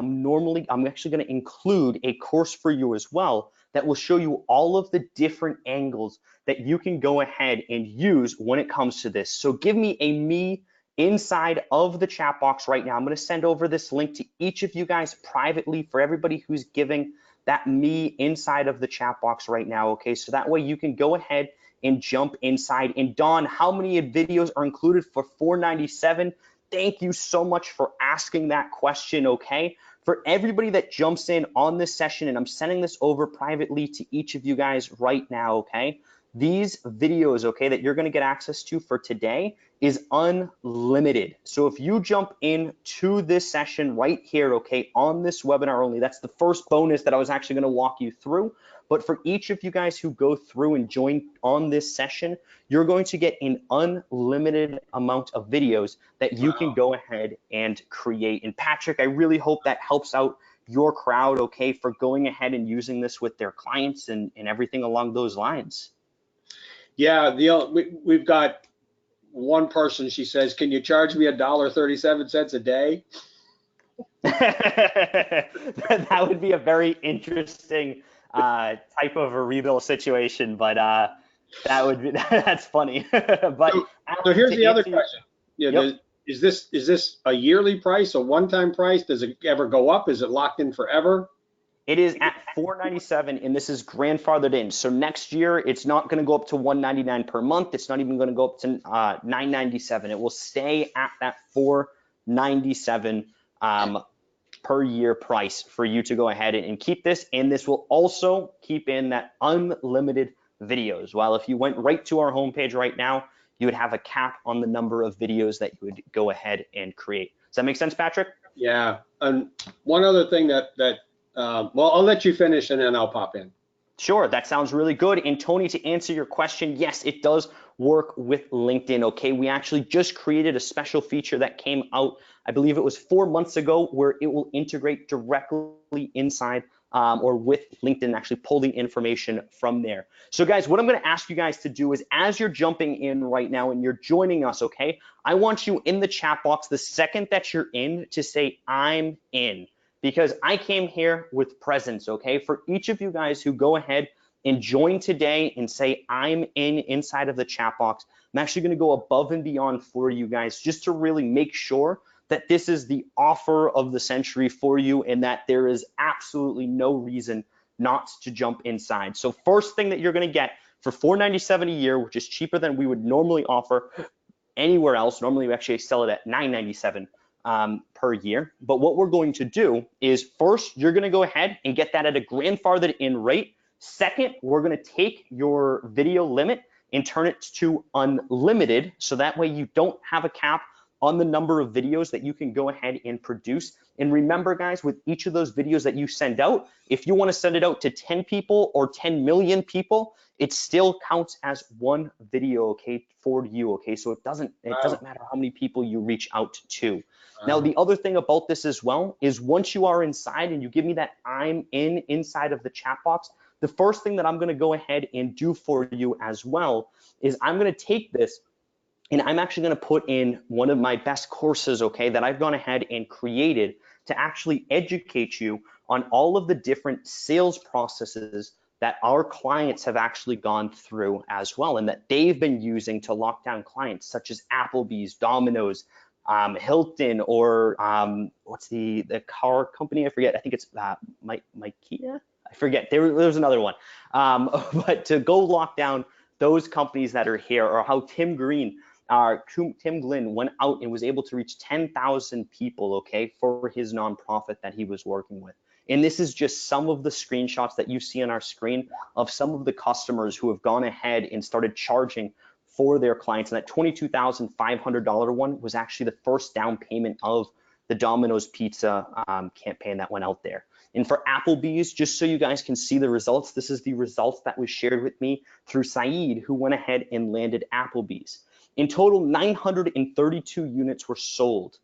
B: I'm actually going to include a course for you as well that will show you all of the different angles that you can go ahead and use when it comes to this. So give me a me inside of the chat box right now. I'm going to send over this link to each of you guys privately for everybody who's giving that me inside of the chat box right now, okay? So that way you can go ahead and jump inside. And Dawn, how many videos are included for $497? Thank you so much for asking that question, okay? For everybody that jumps in on this session, and I'm sending this over privately to each of you guys right now, okay? These videos, okay, that you're gonna get access to for today is unlimited. So if you jump into this session right here, okay, on this webinar only, that's the first bonus that I was actually gonna walk you through. But for each of you guys who go through and join on this session, you're going to get an unlimited amount of videos that you can go ahead and create. And Patrick, I really hope that helps out your crowd, okay, for going ahead and using this with their clients and everything along those lines.
A: Yeah, we've got one person, she says, can you charge me $1.37 a day?
B: That would be a very interesting type of a rebill situation, but that would be that's funny. But
A: so here's the other question. Yeah,
B: yep.
A: Is this a yearly price, a one-time price? Does it ever go up? Is it locked in forever?
B: It is at $497, and this is grandfathered in. So next year, it's not going to go up to $199 per month. It's not even going to go up to $997. It will stay at that $497 per year price for you to go ahead and keep this. And this will also keep in that unlimited videos. While if you went right to our homepage right now, you would have a cap on the number of videos that you would go ahead and create. Does that make sense, Patrick?
A: Yeah. And one other thing well, I'll let you finish and then I'll pop in.
B: Sure, that sounds really good. And Tony, to answer your question, yes, it does work with LinkedIn, okay? We actually just created a special feature that came out, I believe it was 4 months ago, where it will integrate directly inside or with LinkedIn, actually pull the information from there. So guys, what I'm gonna ask you guys to do is, as you're jumping in right now and you're joining us, okay, I want you in the chat box, the second that you're in, to say, I'm in. Because I came here with presence, okay? For each of you guys who go ahead and join today and say, I'm in inside of the chat box, I'm actually gonna go above and beyond for you guys just to really make sure that this is the offer of the century for you and that there is absolutely no reason not to jump inside. So first thing that you're going to get for $497 a year, which is cheaper than we would normally offer anywhere else. Normally we actually sell it at $997 per year. But what we're going to do is first, you're going to go ahead and get that at a grandfathered in rate. Second, we're going to take your video limit and turn it to unlimited. So that way you don't have a cap on the number of videos that you can go ahead and produce. And remember, guys, with each of those videos that you send out, if you want to send it out to 10 people or 10 million people, it still counts as one video, okay, for you, okay? So it doesn't matter how many people you reach out to. Now, the other thing about this as well is once you are inside and you give me that I'm inside of the chat box, the first thing that I'm going to go ahead and do for you as well is I'm going to take this and I'm actually going to put in one of my best courses, okay, that I've gone ahead and created to actually educate you on all of the different sales processes that our clients have actually gone through as well and that they've been using to lock down clients such as Applebee's, Domino's, Hilton, or what's the car company? I forget. I think it's Ikea. I forget. There's another one. But to go lock down those companies that are here, or how Tim Glynn went out and was able to reach 10,000 people, okay, for his nonprofit that he was working with. And this is just some of the screenshots that you see on our screen of some of the customers who have gone ahead and started charging for their clients. And that $22,500 one was actually the first down payment of the Domino's Pizza campaign that went out there. And for Applebee's, just so you guys can see the results, this is the results that was shared with me through Saeed, who went ahead and landed Applebee's. In total, 932 units were sold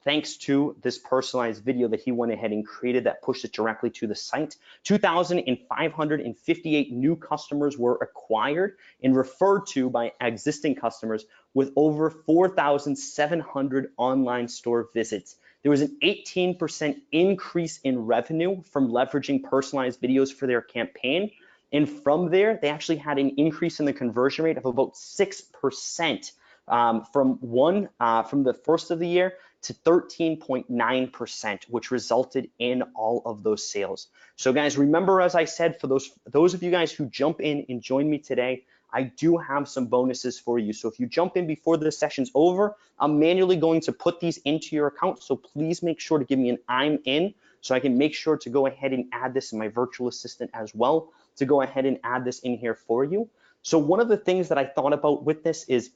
B: thanks to this personalized video that he went ahead and created that pushed it directly to the site. 2,558 new customers were acquired and referred to by existing customers with over 4,700 online store visits. There was an 18% increase in revenue from leveraging personalized videos for their campaign. And from there, they actually had an increase in the conversion rate of about 6% from the first of the year to 13.9%, which resulted in all of those sales. So guys, remember, as I said, for those of you guys who jump in and join me today, I do have some bonuses for you. So if you jump in before the session's over, I'm manually going to put these into your account. So please make sure to give me an I'm in so I can make sure to go ahead and add this in my virtual assistant as well to go ahead and add this in here for you. So one of the things that I thought about with this is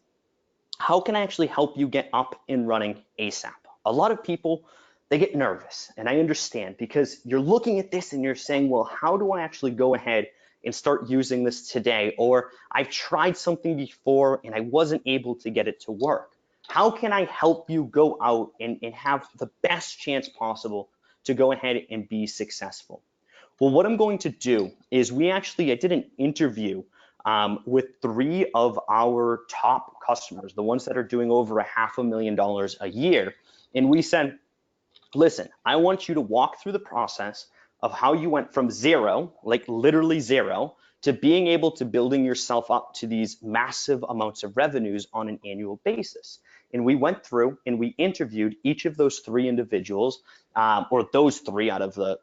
B: how can I actually help you get up and running ASAP? A lot of people, they get nervous, and I understand because you're looking at this and you're saying, well, how do I actually go ahead and start using this today? Or I've tried something before and I wasn't able to get it to work. How can I help you go out and have the best chance possible to go ahead and be successful? Well, what I'm going to do is I did an interview with 3 of our top customers, the ones that are doing over $500,000 a year. And we said, listen, I want you to walk through the process of how you went from zero, like literally zero, to being able to building yourself up to these massive amounts of revenues on an annual basis. And we went through and we interviewed each of those 3 individuals, or those 3 out of the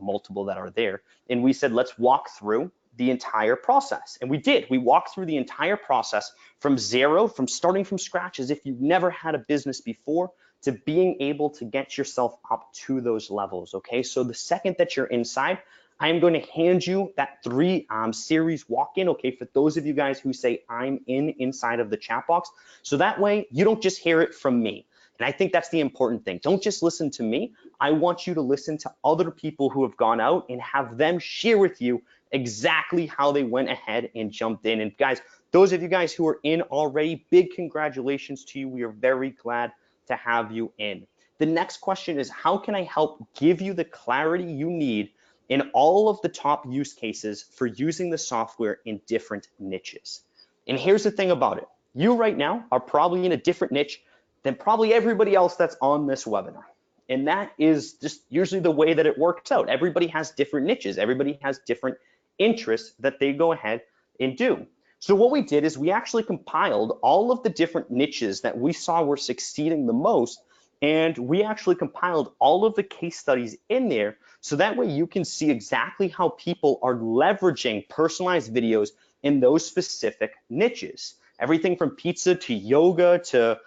B: multiple that are there. And we said, let's walk through the entire process. And we did. We walked through the entire process from zero, from starting from scratch as if you've never had a business before, to being able to get yourself up to those levels, okay? So the second that you're inside, I am going to hand you that 3 series walk-in, okay, for those of you guys who say I'm inside of the chat box. So that way you don't just hear it from me. And I think that's the important thing. Don't just listen to me. I want you to listen to other people who have gone out and have them share with you exactly how they went ahead and jumped in. And guys, those of you guys who are in already, big congratulations to you. We are very glad to have you in. The next question is, how can I help give you the clarity you need in all of the top use cases for using the software in different niches? And here's the thing about it. You right now are probably in a different niche than probably everybody else that's on this webinar. And that is just usually the way that it works out. Everybody has different niches. Everybody has different interests that they go ahead and do. So what we did is we actually compiled all of the different niches that we saw were succeeding the most And we actually compiled all of the case studies in there so that way you can see exactly how people are leveraging personalized videos in those specific niches. Everything from pizza to yoga to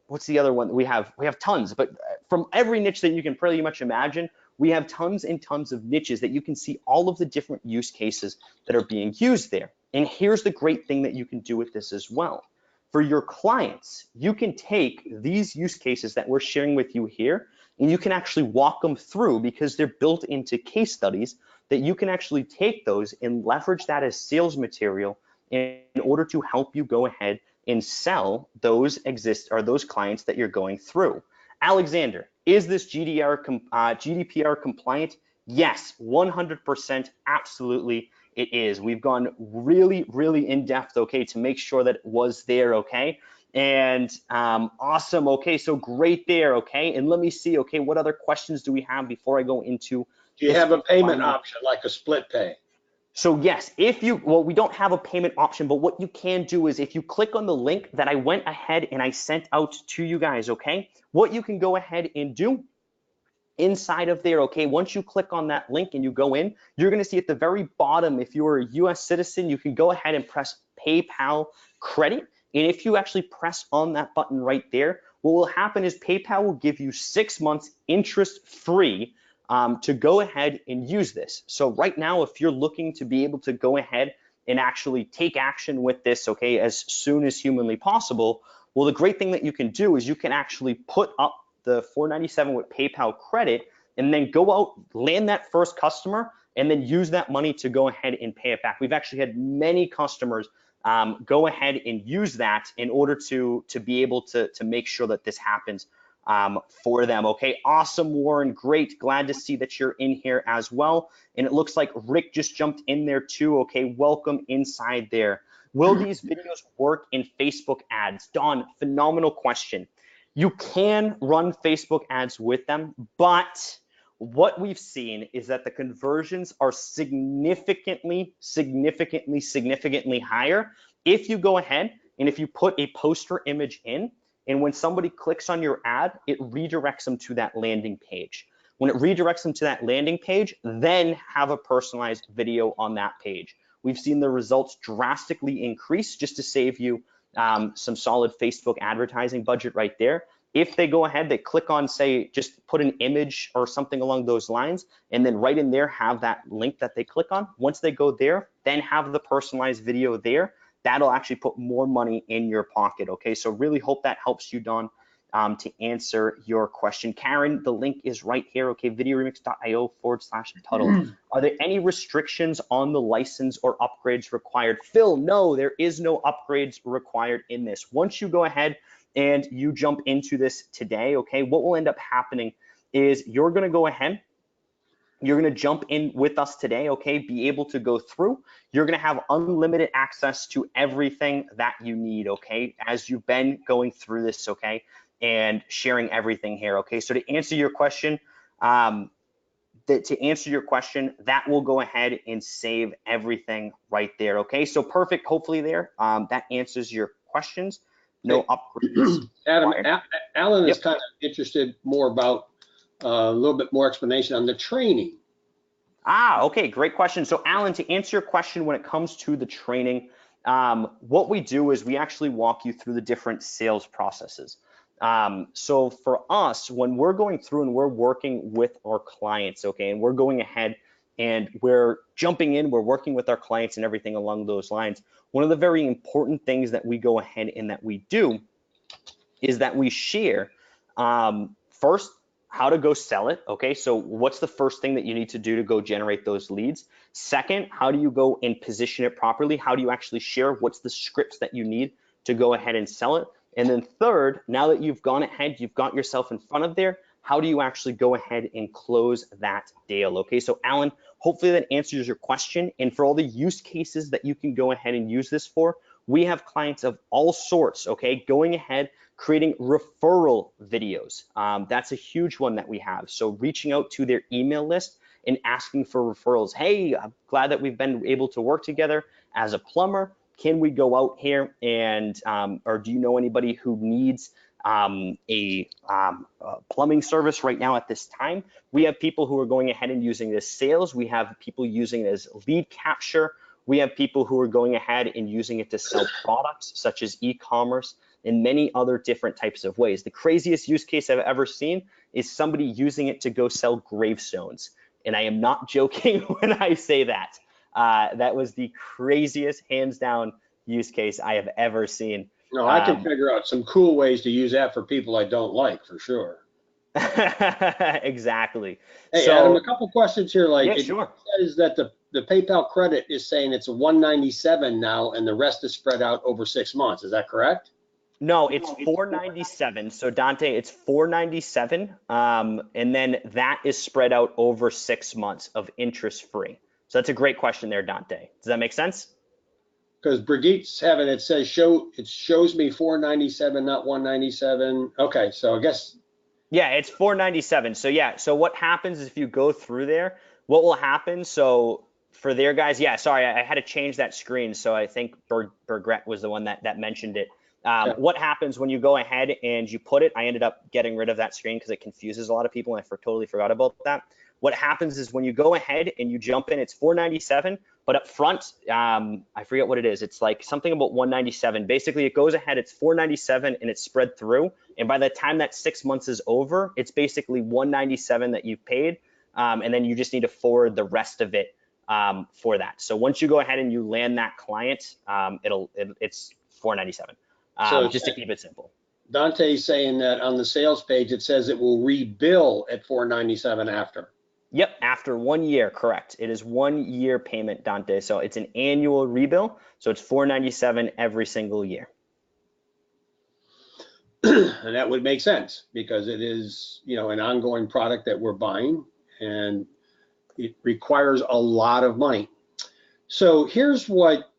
B: what's the other one? We have tons, but from every niche that you can pretty much imagine, we have tons and tons of niches that you can see all of the different use cases that are being used there. And here's the great thing that you can do with this as well. For your clients, you can take these use cases that we're sharing with you here, and you can actually walk them through because they're built into case studies that you can actually take those and leverage that as sales material in order to help you go ahead and sell those clients that you're going through. Alexander, is this GDPR compliant? Yes, 100%, absolutely it is. We've gone really, really in depth, okay, to make sure that it was there, okay? And awesome, okay, so great there, okay? And let me see, okay, what other questions do we have before I go into
A: Do you have a payment option like a split pay?
B: So yes, well, we don't have a payment option, but what you can do is if you click on the link that I went ahead and I sent out to you guys, okay, what you can go ahead and do inside of there, okay, once you click on that link and you go in, you're going to see at the very bottom, if you're a US citizen, you can go ahead and press PayPal credit. And if you actually press on that button right there, what will happen is PayPal will give you 6 months interest free to go ahead and use this. So right now, if you're looking to be able to go ahead and actually take action with this, okay, as soon as humanly possible, well, the great thing that you can do is you can actually put up the $497 with PayPal credit and then go out, land that first customer, and then use that money to go ahead and pay it back. We've actually had many customers go ahead and use that in order to be able to make sure that this happens for them. Okay, awesome, Warren, great, glad to see that you're in here as well. And it looks like Rick just jumped in there too. Okay, welcome inside there. Will these videos work in Facebook ads? Don, phenomenal question. You can run Facebook ads with them, but what we've seen is that the conversions are significantly higher if you go ahead and if you put a poster image in, and when somebody clicks on your ad, it redirects them to that landing page. When it redirects them to that landing page, then have a personalized video on that page. We've seen the results drastically increase just to save you some solid Facebook advertising budget right there. If they go ahead, they click on, say, just put an image or something along those lines, and then right in there have that link that they click on. Once they go there, then have the personalized video there. That'll actually put more money in your pocket, okay? So really hope that helps you, Don, to answer your question. Karen, the link is right here, okay? videoremix.io/Tuttle. Are there any restrictions on the license or upgrades required? Phil, no, there is no upgrades required in this. Once you go ahead and you jump into this today, okay, what will end up happening is you're gonna go ahead, you're gonna jump in with us today, okay, be able to go through. You're gonna have unlimited access to everything that you need, okay, as you've been going through this, okay, and sharing everything here, okay. So to answer your question, that will go ahead and save everything right there, okay. So perfect, hopefully there, that answers your questions. No upgrades.
A: Adam, Alan is kind of interested more about a little bit more explanation on the training.
B: Okay, great question. So Alan, to answer your question when it comes to the training, what we do is we actually walk you through the different sales processes. So for us, when we're going through and we're working with our clients, okay, and we're going ahead and we're jumping in, we're working with our clients and everything along those lines, one of the very important things that we go ahead and that we do is that we share first how to go sell it, okay? So what's the first thing that you need to do to go generate those leads? Second, how do you go and position it properly? How do you actually share? What's the scripts that you need to go ahead and sell it? And then third, now that you've gone ahead, you've got yourself in front of there, how do you actually go ahead and close that deal, okay? So Alan, hopefully that answers your question. And for all the use cases that you can go ahead and use this for, we have clients of all sorts, okay? Going ahead, creating referral videos. That's a huge one that we have. So reaching out to their email list and asking for referrals. Hey, I'm glad that we've been able to work together as a plumber. Can we go out here and, or do you know anybody who needs plumbing service right now at this time. We have people who are going ahead and using it as sales. We have people using it as lead capture. We have people who are going ahead and using it to sell products such as e-commerce and many other different types of ways. The craziest use case I've ever seen is somebody using it to go sell gravestones. And I am not joking when I say that. That was the craziest, hands down, use case I have ever seen.
A: No, I can figure out some cool ways to use that for people I don't like, for sure.
B: Exactly.
A: Hey,
B: so,
A: Adam, a couple questions here. Like,
B: yeah,
A: it
B: sure.
A: says that the PayPal credit is saying it's 197 now, and the rest is spread out over 6 months. Is that correct?
B: No, it's 497. So Dante, it's 497, and then that is spread out over 6 months of interest free. So that's a great question there, Dante. Does that make sense?
A: Because Brigitte's having it says it shows me 497, not 197. Okay, so I guess.
B: Yeah, it's 497. So yeah, so what happens is if you go through there, what will happen? So for their guys, yeah, sorry, I had to change that screen. So I think Bergret was the one that mentioned it. What happens when you go ahead and you put it? I ended up getting rid of that screen because it confuses a lot of people, and I totally forgot about that. What happens is when you go ahead and you jump in, it's 497, but up front, I forget what it is. It's like something about 197. Basically, it goes ahead, it's 497 and it's spread through. And by the time that 6 months is over, it's basically 197 that you've paid. And then you just need to forward the rest of it for that. So once you go ahead and you land that client, it's 497.
A: So
B: just to keep it simple.
A: Dante's saying that on the sales page, it says it will rebill at 497 after.
B: Yep, after 1 year, correct. It is 1 year payment, Dante. So it's an annual rebill. So it's 497 every single year.
A: And that would make sense because it is, an ongoing product that we're buying, and it requires a lot of money. So here's what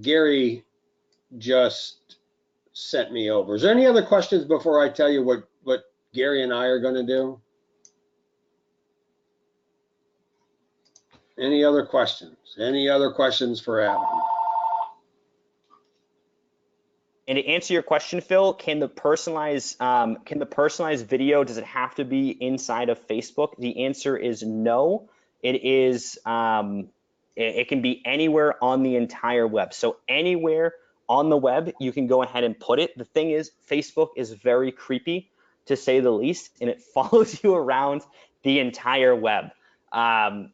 A: Gary just sent me over. Is there any other questions before I tell you what Gary and I are going to do? Any other questions? Any other questions for Adam?
B: And to answer your question, Phil, can the personalized video, does it have to be inside of Facebook? The answer is no. It is it can be anywhere on the entire web. So anywhere on the web, you can go ahead and put it. The thing is, Facebook is very creepy, to say the least, and it follows you around the entire web.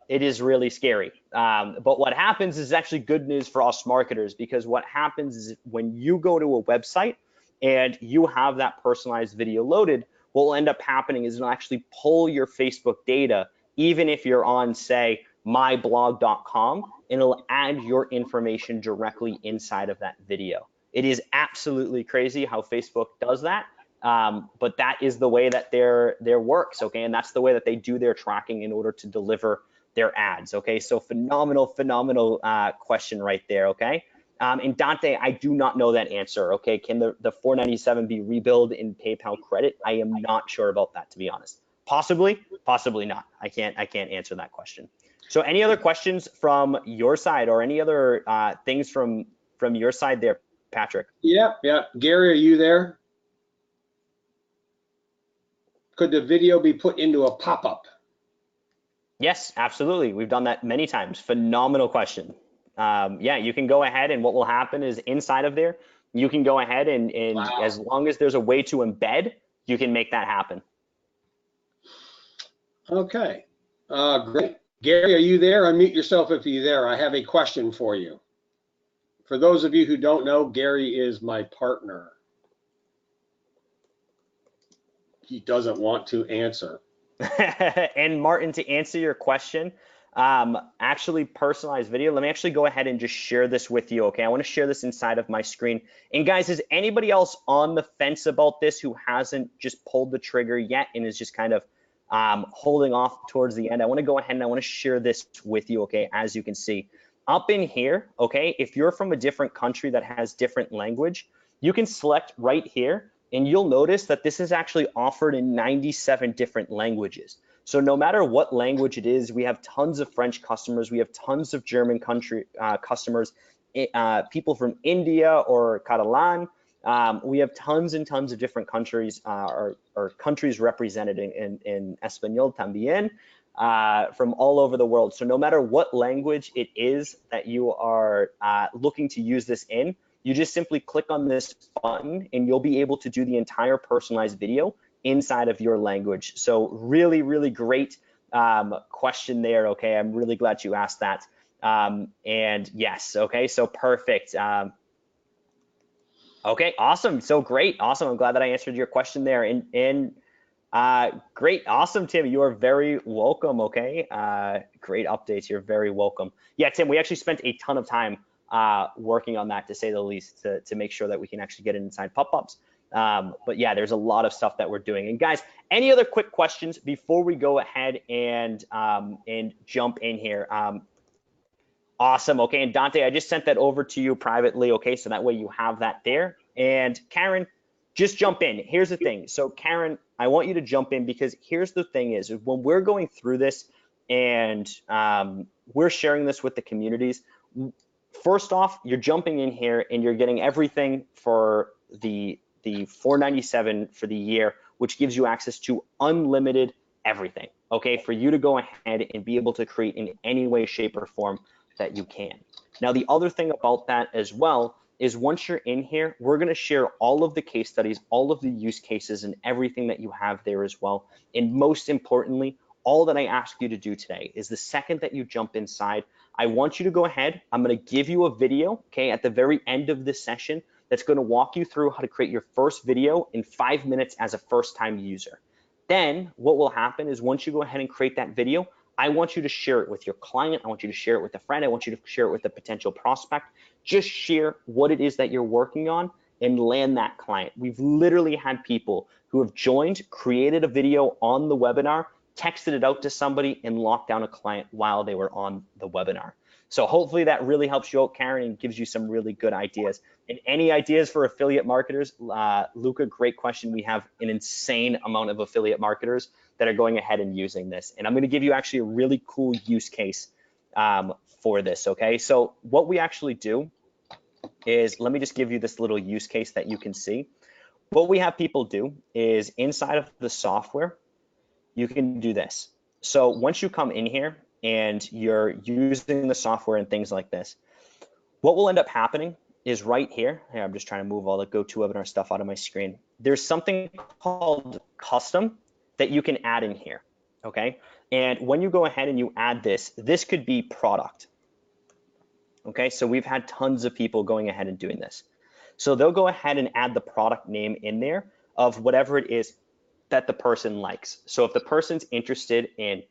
B: It is really scary. But what happens is actually good news for us marketers, because what happens is when you go to a website and you have that personalized video loaded, what will end up happening is it'll actually pull your Facebook data, even if you're on, say, myblog.com, and it'll add your information directly inside of that video. It is absolutely crazy how Facebook does that. But that is the way that their works, okay? And that's the way that they do their tracking in order to deliver their ads, okay? So phenomenal question right there, okay? And Dante, I do not know that answer, okay? Can the 497 be rebilled in PayPal credit? I am not sure about that, to be honest. Possibly, possibly not. I can't answer that question. So any other questions from your side, or any other things from your side there, Patrick?
A: Yeah. Gary, are you there? Could the video be put into a pop-up?
B: Yes, absolutely. We've done that many times. Phenomenal question. Yeah, you can go ahead, and what will happen is inside of there, you can go ahead and
A: Wow.
B: As long as there's a way to embed, you can make that happen.
A: Okay, great. Gary, are you there? Unmute yourself if you're there. I have a question for you. For those of you who don't know, Gary is my partner. He doesn't want to answer.
B: And Martin, to answer your question, actually personalized video, let me actually go ahead and just share this with you, okay? I want to share this inside of my screen. And guys, is anybody else on the fence about this who hasn't just pulled the trigger yet and is just kind of holding off towards the end? I want to go ahead and I want to share this with you, okay? As you can see up in here, okay, if you're from a different country that has different language, you can select right here, and you'll notice that this is actually offered in 97 different languages. So no matter what language it is, we have tons of French customers, we have tons of German customers, people from India or Catalan, We have tons and tons of different countries, or countries represented in Espanol también, from all over the world. So no matter what language it is that you are looking to use this in, you just simply click on this button and you'll be able to do the entire personalized video inside of your language. So really, really great question there. Okay, I'm really glad you asked that. And yes, okay, so perfect. Okay, awesome. So great, awesome. I'm glad that I answered your question there. And great, awesome, Tim. You are very welcome. Okay, great updates. You're very welcome. Yeah, Tim, we actually spent a ton of time working on that, to say the least, to make sure that we can actually get it inside pop-ups. But yeah, there's a lot of stuff that we're doing. And guys, any other quick questions before we go ahead and jump in here? Awesome. Okay, and Dante, I just sent that over to you privately. Okay, so that way you have that there. And Karen, just jump in. Here's the thing. So Karen, I want you to jump in, because here's the thing is when we're going through this and we're sharing this with the communities, first off, you're jumping in here and you're getting everything for the $497 for the year, which gives you access to unlimited everything. Okay, for you to go ahead and be able to create in any way, shape, or form that you can. Now, the other thing about that as well is once you're in here, we're going to share all of the case studies, all of the use cases, and everything that you have there as well. And most importantly, all that I ask you to do today is the second that you jump inside, I want you to go ahead. I'm going to give you a video, okay, at the very end of this session that's going to walk you through how to create your first video in 5 minutes as a first-time user. Then what will happen is once you go ahead and create that video, I want you to share it with your client. I want you to share it with a friend. I want you to share it with a potential prospect. Just share what it is that you're working on and land that client. We've literally had people who have joined, created a video on the webinar, texted it out to somebody, and locked down a client while they were on the webinar. So hopefully that really helps you out, Karen, and gives you some really good ideas. And any ideas for affiliate marketers? Luca, great question. We have an insane amount of affiliate marketers that are going ahead and using this. And I'm going to give you actually a really cool use case for this, okay? So what we actually do is, let me just give you this little use case that you can see. What we have people do is inside of the software, you can do this. So once you come in here and you're using the software and things like this, what will end up happening is right here, I'm just trying to move all the GoToWebinar stuff out of my screen. There's something called custom that you can add in here, okay? And when you go ahead and you add this, this could be product, okay? So we've had tons of people going ahead and doing this. So they'll go ahead and add the product name in there of whatever it is that the person likes. So if the person's interested in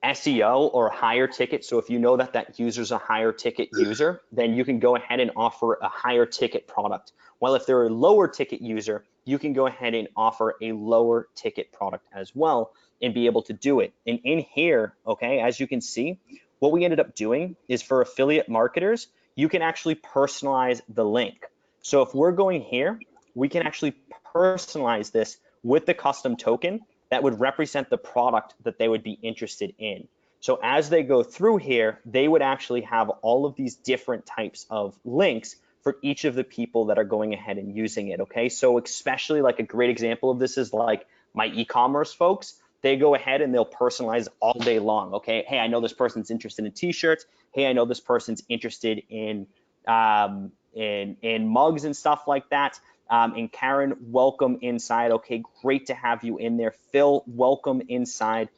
B: SEO or higher ticket, so if you know that that user's a higher ticket user, then you can go ahead and offer a higher ticket product. While if they're a lower ticket user, you can go ahead and offer a lower ticket product as well and be able to do it. And in here, okay, as you can see, what we ended up doing is for affiliate marketers, you can actually personalize the link. So if we're going here, we can actually personalize this with the custom token that would represent the product that they would be interested in. So as they go through here, they would actually have all of these different types of links for each of the people that are going ahead and using it, okay? So especially like a great example of this is like my e-commerce folks. They go ahead and they'll personalize all day long, okay? Hey, I know this person's interested in t-shirts. Hey, I know this person's interested in mugs and stuff like that. And Karen, welcome inside. Okay, great to have you in there. Phil, welcome inside.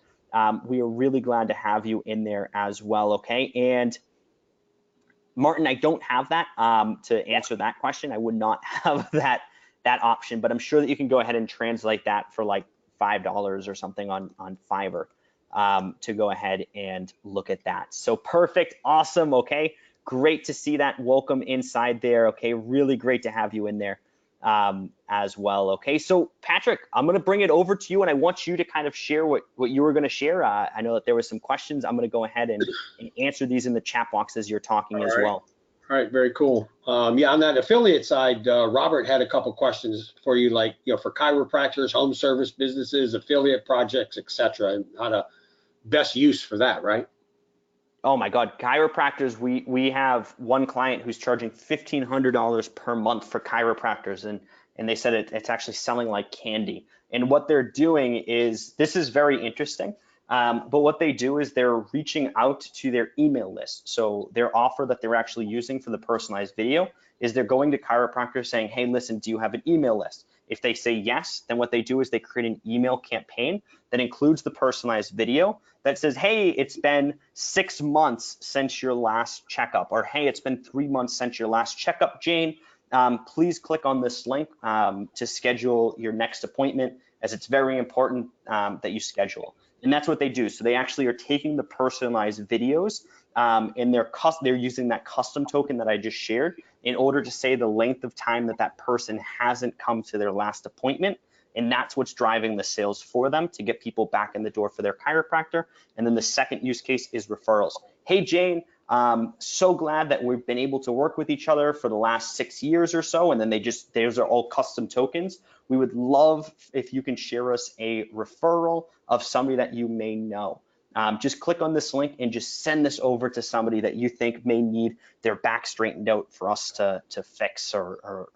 B: We are really glad to have you in there as well, okay? And Martin, I don't have that to answer that question. I would not have that option, but I'm sure that you can go ahead and translate that for like $5 or something on Fiverr to go ahead and look at that. So perfect, awesome, okay? Great to see that. Welcome inside there, okay? Really great to have you in there as well, okay? So Patrick, I'm gonna bring it over to you and I want you to kind of share what you were gonna share. I know that there were some questions. I'm gonna go ahead and answer these in the chat box as you're talking as well.
A: All right, very cool. Yeah, on that affiliate side, Robert had a couple questions for you, like, you know, for chiropractors, home service businesses, affiliate projects, etc., and how to best use for that, right?
B: Oh my God, chiropractors, we have one client who's charging $1,500 per month for chiropractors, and they said it's actually selling like candy. And what they're doing is, this is very interesting, but what they do is they're reaching out to their email list. So their offer that they're actually using for the personalized video is they're going to chiropractors saying, hey, listen, do you have an email list? If they say yes, then what they do is they create an email campaign that includes the personalized video that says, hey, it's been 6 months since your last checkup, or hey, it's been 3 months since your last checkup, Jane. Please click on this link to schedule your next appointment, as it's very important that you schedule. And that's what they do. So they actually are taking the personalized videos and they're using that custom token that I just shared in order to say the length of time that that person hasn't come to their last appointment. And that's what's driving the sales for them to get people back in the door for their chiropractor. And then the second use case is referrals. Hey, Jane, so glad that we've been able to work with each other for the last 6 years or so. And then those are all custom tokens. We would love if you can share us a referral of somebody that you may know. Just click on this link and just send this over to somebody that you think may need their back straightened out for us to fix or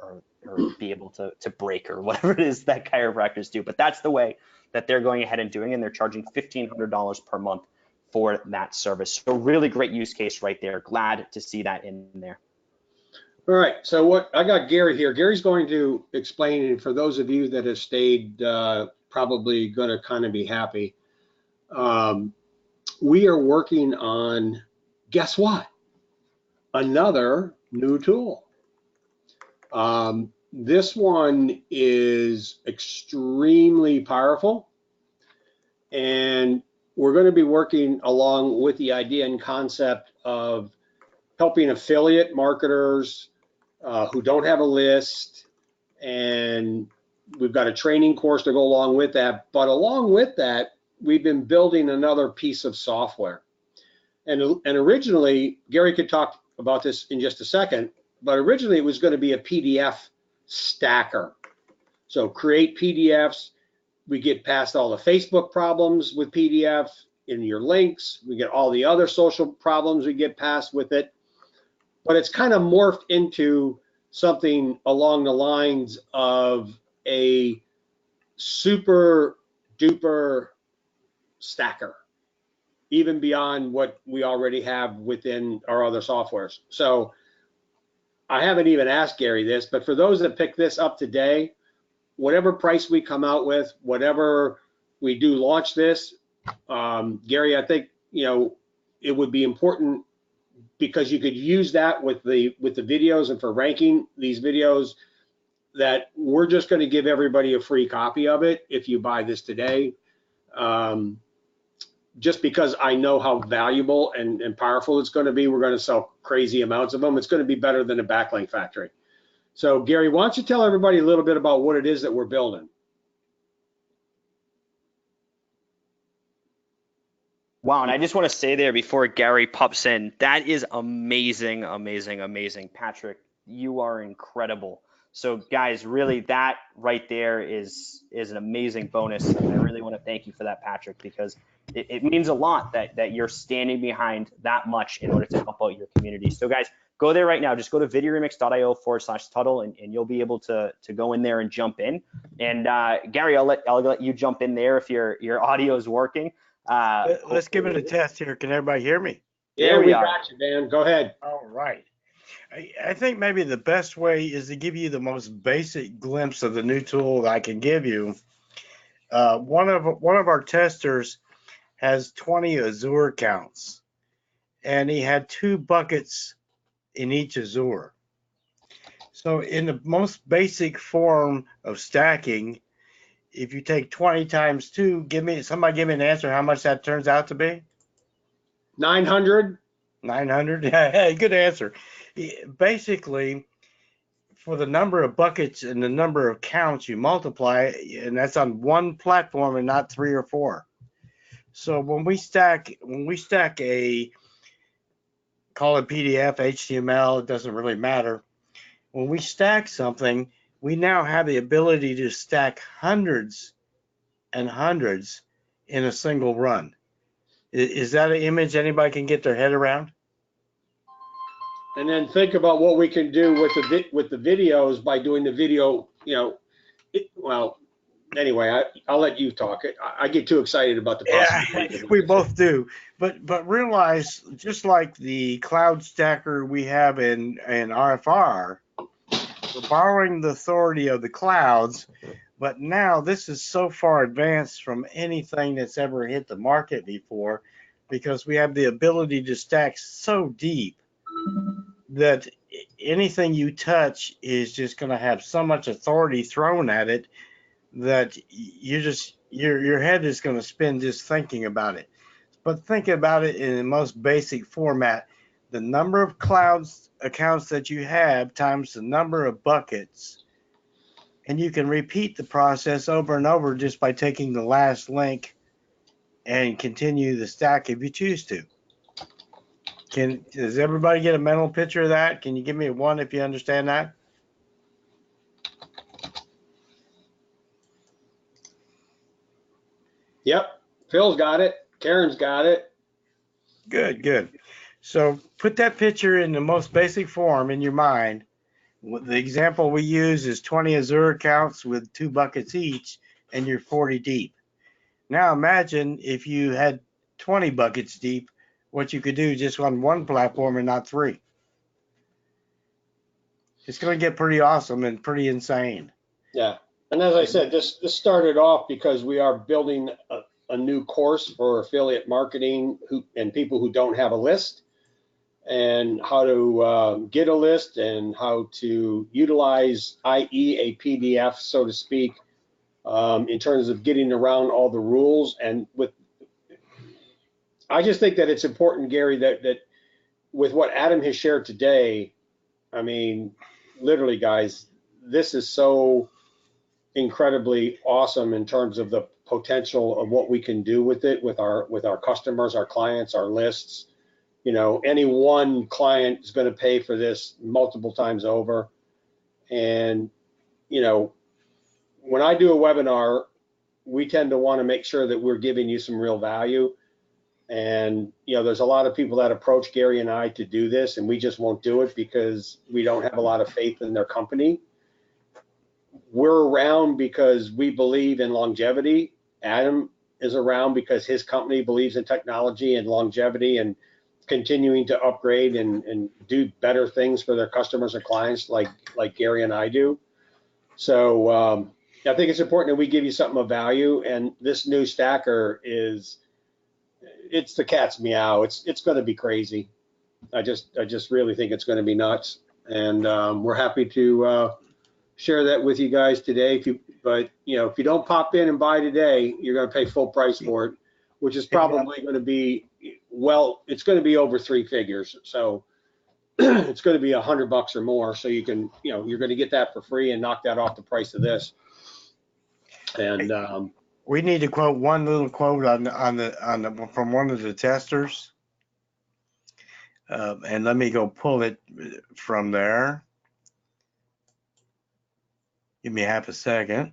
B: be able to break, or whatever it is that chiropractors do. But that's the way that they're going ahead and doing it, and they're charging $1,500 per month for that service. So really great use case right there. Glad to see that in there.
A: All right, so what I got Gary here. Gary's going to explain, and for those of you that have stayed, probably going to kind of be happy. We are working on, guess what? Another new tool. This one is extremely powerful, and we're going to be working along with the idea and concept of helping affiliate marketers who don't have a list, and we've got a training course to go along with that. But along with that, we've been building another piece of software. And originally, Gary could talk about this in just a second, but originally it was going to be a PDF stacker. So create PDFs. We get past all the Facebook problems with PDF in your links. We get all the other social problems we get past with it. But it's kind of morphed into something along the lines of a super duper stacker, even beyond what we already have within our other softwares. So I haven't even asked Gary this, but for those that pick this up today, whatever price we come out with, whatever we do launch this, Gary, I think, it would be important, because you could use that with the videos and for ranking these videos, that we're just going to give everybody a free copy of it if you buy this today. Just because I know how valuable and powerful it's going to be. We're going to sell crazy amounts of them. It's going to be better than a backlink factory. So Gary, why don't you tell everybody a little bit about what it is that we're building?
B: Wow, and I just want to say there before Gary pops in, that is amazing, amazing, amazing. Patrick, you are incredible. So guys, really that right there is an amazing bonus. And I really want to thank you for that, Patrick, because it means a lot that you're standing behind that much in order to help out your community. So guys, go there right now. Just go to videoremix.io/Tuttle and you'll be able to go in there and jump in. And Gary, I'll let you jump in there if your audio is working.
C: Let's give it a test here. Can everybody hear me?
A: Yeah, we got you, Dan. Go ahead.
C: All right. I think maybe the best way is to give you the most basic glimpse of the new tool that I can give you. One of our testers has 20 Azure accounts, and he had 2 buckets in each Azure. So in the most basic form of stacking, if you take 20 times 2, somebody give me an answer how much that turns out to be.
A: 900.
C: 900. Yeah, good answer. Basically, for the number of buckets and the number of counts, you multiply, and that's on one platform and not 3 or 4. So when we stack a, call it PDF, HTML, it doesn't really matter. When we stack something, we now have the ability to stack hundreds and hundreds in a single run. Is that an image anybody can get their head around?
A: And then think about what we can do with the videos by doing the video, well, anyway, I'll let you talk. I get too excited about the
C: Yeah,
A: possibilities.
C: we both do. But realize, just like the cloud stacker we have in RFR, we're borrowing the authority of the clouds. But now this is so far advanced from anything that's ever hit the market before, because we have the ability to stack so deep that anything you touch is just going to have so much authority thrown at it that your head is going to spin just thinking about it. But think about it in the most basic format. The number of clouds accounts that you have times the number of buckets, and you can repeat the process over and over just by taking the last link and continue the stack if you choose to. Does everybody get a mental picture of that? Can you give me a 1 if you understand that?
A: Yep. Phil's got it. Karen's got it.
C: Good. So put that picture in the most basic form in your mind. The example we use is 20 Azure accounts with 2 buckets each, and you're 40 deep. Now imagine if you had 20 buckets deep, what you could do just on one platform and not 3. It's going to get pretty awesome and pretty insane.
A: Yeah. And as I said, this started off because we are building a new course for affiliate marketing and people who don't have a list, and how to get a list and how to utilize, i.e. a PDF, so to speak, in terms of getting around all the rules. And I just think that it's important, Gary, that with what Adam has shared today, I mean, literally, guys, this is so incredibly awesome in terms of the potential of what we can do with it, with our customers, our clients, our lists. Any one client is going to pay for this multiple times over. And, when I do a webinar, we tend to want to make sure that we're giving you some real value. And, there's a lot of people that approach Gary and I to do this, and we just won't do it because we don't have a lot of faith in their company. We're around because we believe in longevity. Adam is around because his company believes in technology and longevity and continuing to upgrade and do better things for their customers and clients like Gary and I do. So I think it's important that we give you something of value. And this new stacker it's the cat's meow. It's going to be crazy. I just really think it's going to be nuts. And we're happy to share that with you guys today. If you don't pop in and buy today, you're going to pay full price for it, which is probably going to be, it's going to be over 3 figures. So it's going to be $100 or more. So you can, you're going to get that for free and knock that off the price of this. And
C: we need to quote one little quote from one of the testers. And let me go pull it from there. Give me half a second.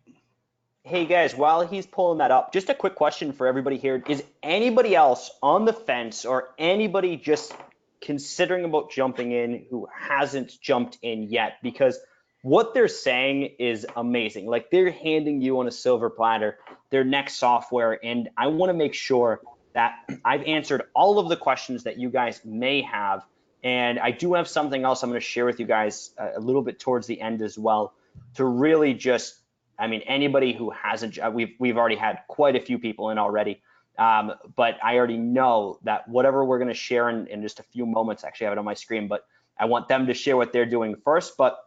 B: Hey guys, while he's pulling that up, just a quick question for everybody here. Is anybody else on the fence or anybody just considering about jumping in who hasn't jumped in yet? Because what they're saying is amazing. Like, they're handing you on a silver platter their next software, and I want to make sure that I've answered all of the questions that you guys may have. And I do have something else I'm going to share with you guys a little bit towards the end as well, to really just, I mean, anybody who hasn't, we've already had quite a few people in already, but I already know that whatever we're going to share in just a few moments, actually I have it on my screen, but I want them to share what they're doing first. But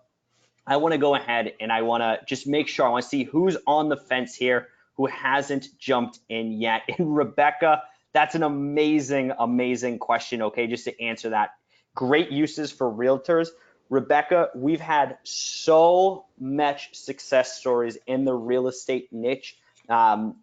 B: I want to go ahead and I want to just make sure, I want to see who's on the fence here who hasn't jumped in yet. And Rebecca, that's an amazing, amazing question. Okay, just to answer that. Great uses for realtors. Rebecca, we've had so much success stories in the real estate niche.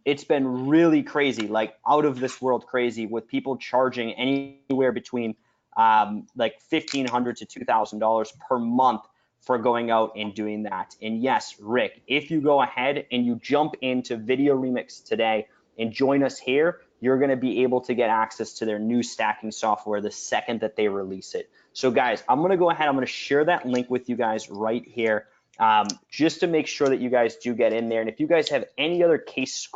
B: It's been really crazy, like out of this world crazy, with people charging anywhere between like $1,500 to $2,000 per month for going out and doing that. And yes, Rick, if you go ahead and you jump into Video Remix today and join us here, you're going to be able to get access to their new stacking software the second that they release it. So guys, I'm going to go ahead, I'm going to share that link with you guys right here, just to make sure that you guys do get in there. And if you guys have any other case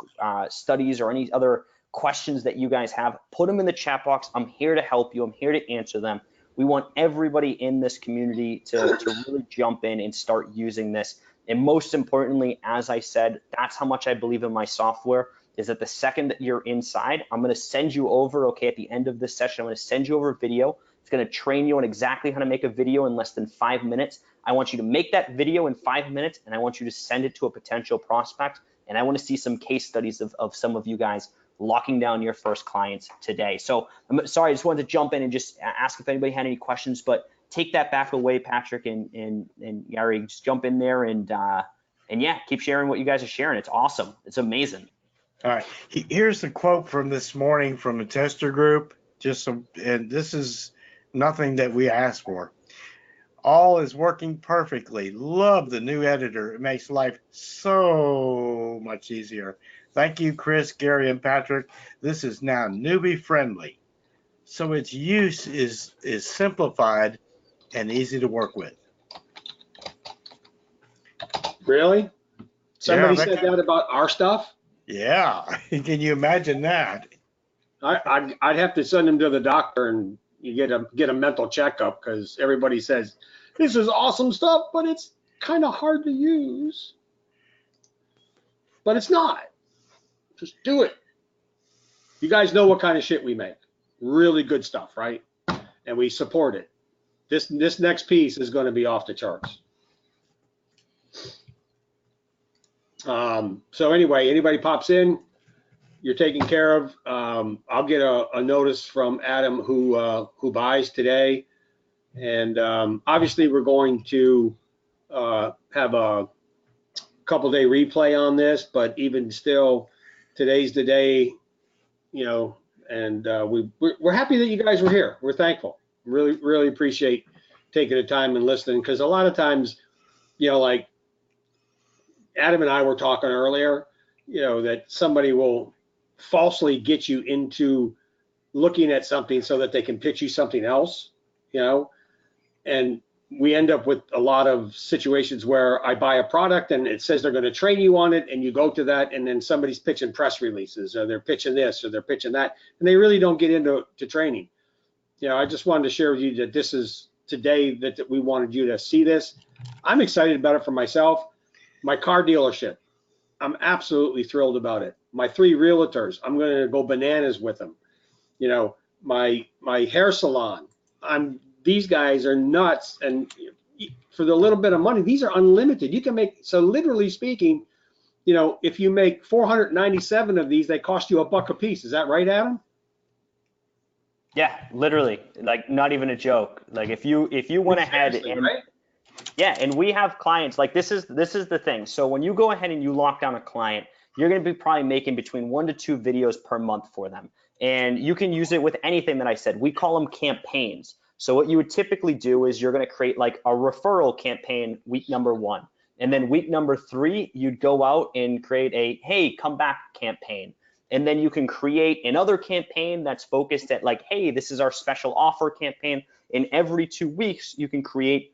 B: studies or any other questions that you guys have, put them in the chat box. I'm here to help you. I'm here to answer them. We want everybody in this community to really jump in and start using this. And most importantly, as I said, that's how much I believe in my software, is that the second that you're inside, I'm going to send you over, okay, at the end of this session, I'm going to send you over a video. It's going to train you on exactly how to make a video in less than 5 minutes. I want you to make that video in 5 minutes, and I want you to send it to a potential prospect. And I want to see some case studies of some of you guys locking down your first clients today. So I'm sorry, I just wanted to jump in and just ask if anybody had any questions, but take that back away, Patrick and Gary. Just jump in there and yeah, keep sharing what you guys are sharing. It's awesome. It's amazing.
C: All right. Here's the quote from this morning from the tester group. And this is nothing that we asked for. All is working perfectly. Love the new editor. It makes life so much easier. Thank you, Chris, Gary, and Patrick. This is now newbie friendly, so its use is simplified and easy to work with.
A: Really? Somebody said that about our stuff?
C: Yeah. Can you imagine that?
A: I'd have to send him to the doctor and you get a mental checkup, because everybody says this is awesome stuff, but it's kind of hard to use. But it's not. Just do it. You guys know what kind of shit we make. Really good stuff, right? And we support it. This next piece is going to be off the charts. So anyway, anybody pops in, you're taken care of. I'll get a notice from Adam who buys today, and obviously we're going to have a couple-day replay on this, but even still, today's the day, you know, and we're happy that you guys were here. We're thankful. Really appreciate taking the time and listening, because a lot of times, you know, like Adam and I were talking earlier, you know, that somebody will falsely get you into looking at something so that they can pitch you something else, you know, and we end up with a lot of situations where I buy a product and it says they're going to train you on it, and you go to that, and then somebody's pitching press releases, or they're pitching this, or they're pitching that, and they really don't get into training. You know, I just wanted to share with you that this is today that we wanted you to see this. I'm excited about it for myself. My car dealership, I'm absolutely thrilled about it. My 3 realtors, I'm going to go bananas with them. You know, my hair salon, these guys are nuts, and for the little bit of money, these are unlimited. You can make, so literally speaking, you know, if you make 497 of these, they cost you $1 a piece. Is that right, Adam?
B: Yeah, literally, like not even a joke. Like if you went ahead and
A: right?
B: Yeah, and we have clients, like this is the thing. So when you go ahead and you lock down a client, you're going to be probably making between 1 to 2 videos per month for them. And you can use it with anything that I said. We call them campaigns. So what you would typically do is you're going to create like a referral campaign week number 1. And then week number 3, you'd go out and create a, hey, come back campaign. And then you can create another campaign that's focused at like, hey, this is our special offer campaign. And every 2 weeks, you can create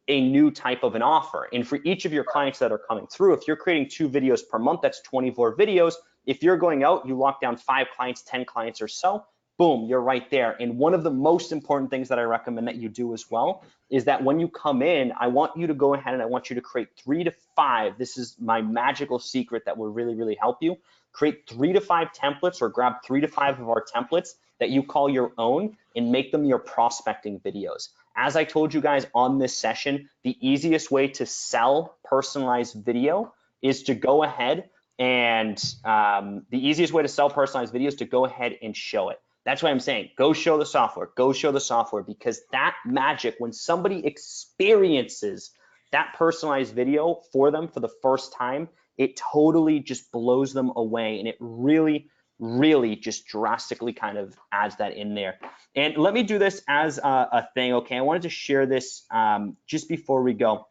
B: a new type of an offer. And for each of your clients that are coming through, if you're creating 2 videos per month, that's 24 videos. If you're going out, you lock down 5 clients, 10 clients or so, boom, you're right there. And one of the most important things that I recommend that you do as well is that when you come in, I want you to go ahead and I want you to create 3 to 5. This is my magical secret that will really help you. Create 3 to 5 templates, or grab 3 to 5 of our templates that you call your own, and make them your prospecting videos. As I told you guys on this session, the easiest way to sell personalized video is to go ahead and the easiest way to sell personalized video is to go ahead and show it. That's why I'm saying, go show the software, because that magic, when somebody experiences that personalized video for them for the first time, it totally just blows them away, and it really just drastically kind of adds that in there. And let me do this as a thing, okay? I wanted to share this just before we go.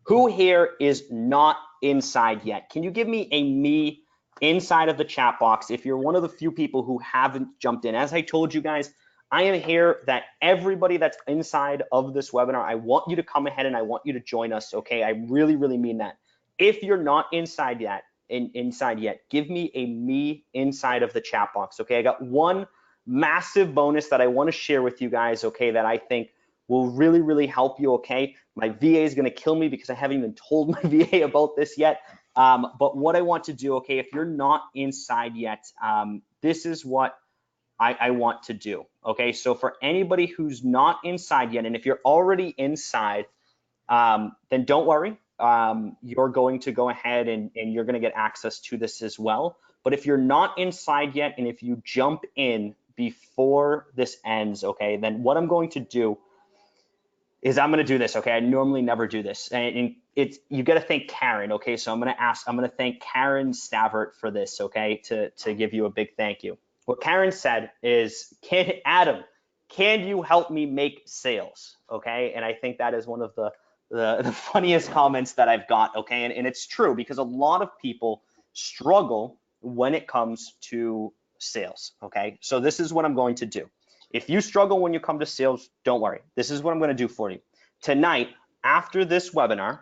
B: Who here is not inside yet? Can you give me a me inside of the chat box. If you're one of the few people who haven't jumped in, as I told you guys, I am here that everybody that's inside of this webinar, I want you to come ahead and I want you to join us, okay? I really, really mean that. If you're not inside yet, give me a me inside of the chat box, okay? I got one massive bonus that I want to share with you guys, okay, that I think will really, really help you, okay? My VA is going to kill me because I haven't even told my VA about this yet. But what I want to do, okay, if you're not inside yet, this is what I want to do, okay? So for anybody who's not inside yet, and if you're already inside, then don't worry. You're going to go ahead and you're going to get access to this as well. But if you're not inside yet, and if you jump in before this ends, okay, then what I'm going to do is I'm going to do this, okay? I normally never do this, and it's, you got to thank Karen, okay? So I'm going to thank Karen Stavert for this, okay? To give you a big thank you. What Karen said is, Adam, can you help me make sales, okay? And I think that is one of the funniest comments that I've got, okay? And it's true, because a lot of people struggle when it comes to sales, okay? So this is what I'm going to do. If you struggle when you come to sales, don't worry. This is what I'm going to do for you. Tonight, after this webinar,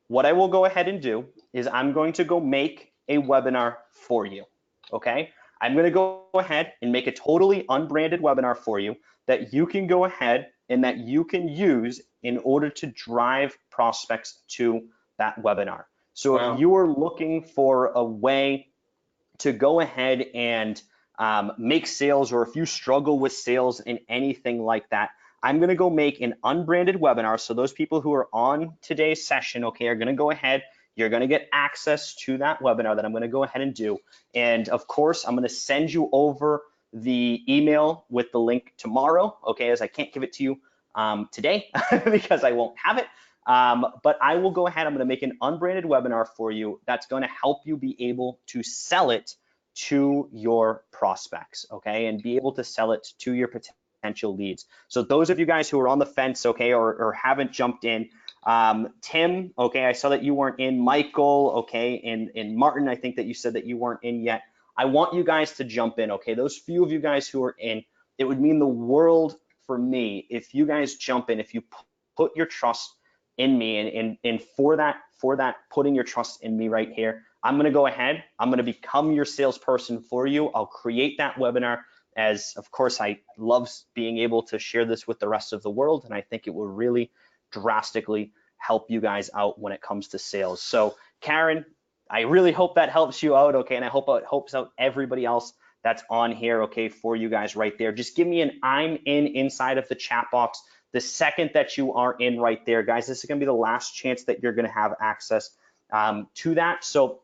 B: what I will go ahead and do is I'm going to go make a webinar for you, okay? I'm going to go ahead and make a totally unbranded webinar for you that you can go ahead and that you can use in order to drive prospects to that webinar. So
A: Wow.
B: if you are looking for a way to go ahead and make sales, or if you struggle with sales and anything like that, I'm going to go make an unbranded webinar. So those people who are on today's session, okay, are going to go ahead. You're going to get access to that webinar that I'm going to go ahead and do. And of course, I'm going to send you over the email with the link tomorrow, okay, as I can't give it to you today because I won't have it. But I will go ahead, I'm going to make an unbranded webinar for you that's going to help you be able to sell it to your prospects, okay, and be able to sell it to your potential leads. So those of you guys who are on the fence, okay, or haven't jumped in, Tim, okay, I saw that you weren't in. Michael, okay, and Martin, I think that you said that you weren't in yet. I want you guys to jump in, okay? Those few of you guys who are in, it would mean the world for me if you guys jump in, if you put your trust in me, and for that putting your trust in me right here, I'm going to go ahead, I'm going to become your salesperson for you. I'll create that webinar, as of course I love being able to share this with the rest of the world, and I think it will really drastically help you guys out when it comes to sales. So Karen, I really hope that helps you out, okay, and I hope it helps out everybody else that's on here, okay, for you guys right there. Just give me an I'm in inside of the chat box the second that you are in right there, guys. This is going to be the last chance that you're going to have access to that. So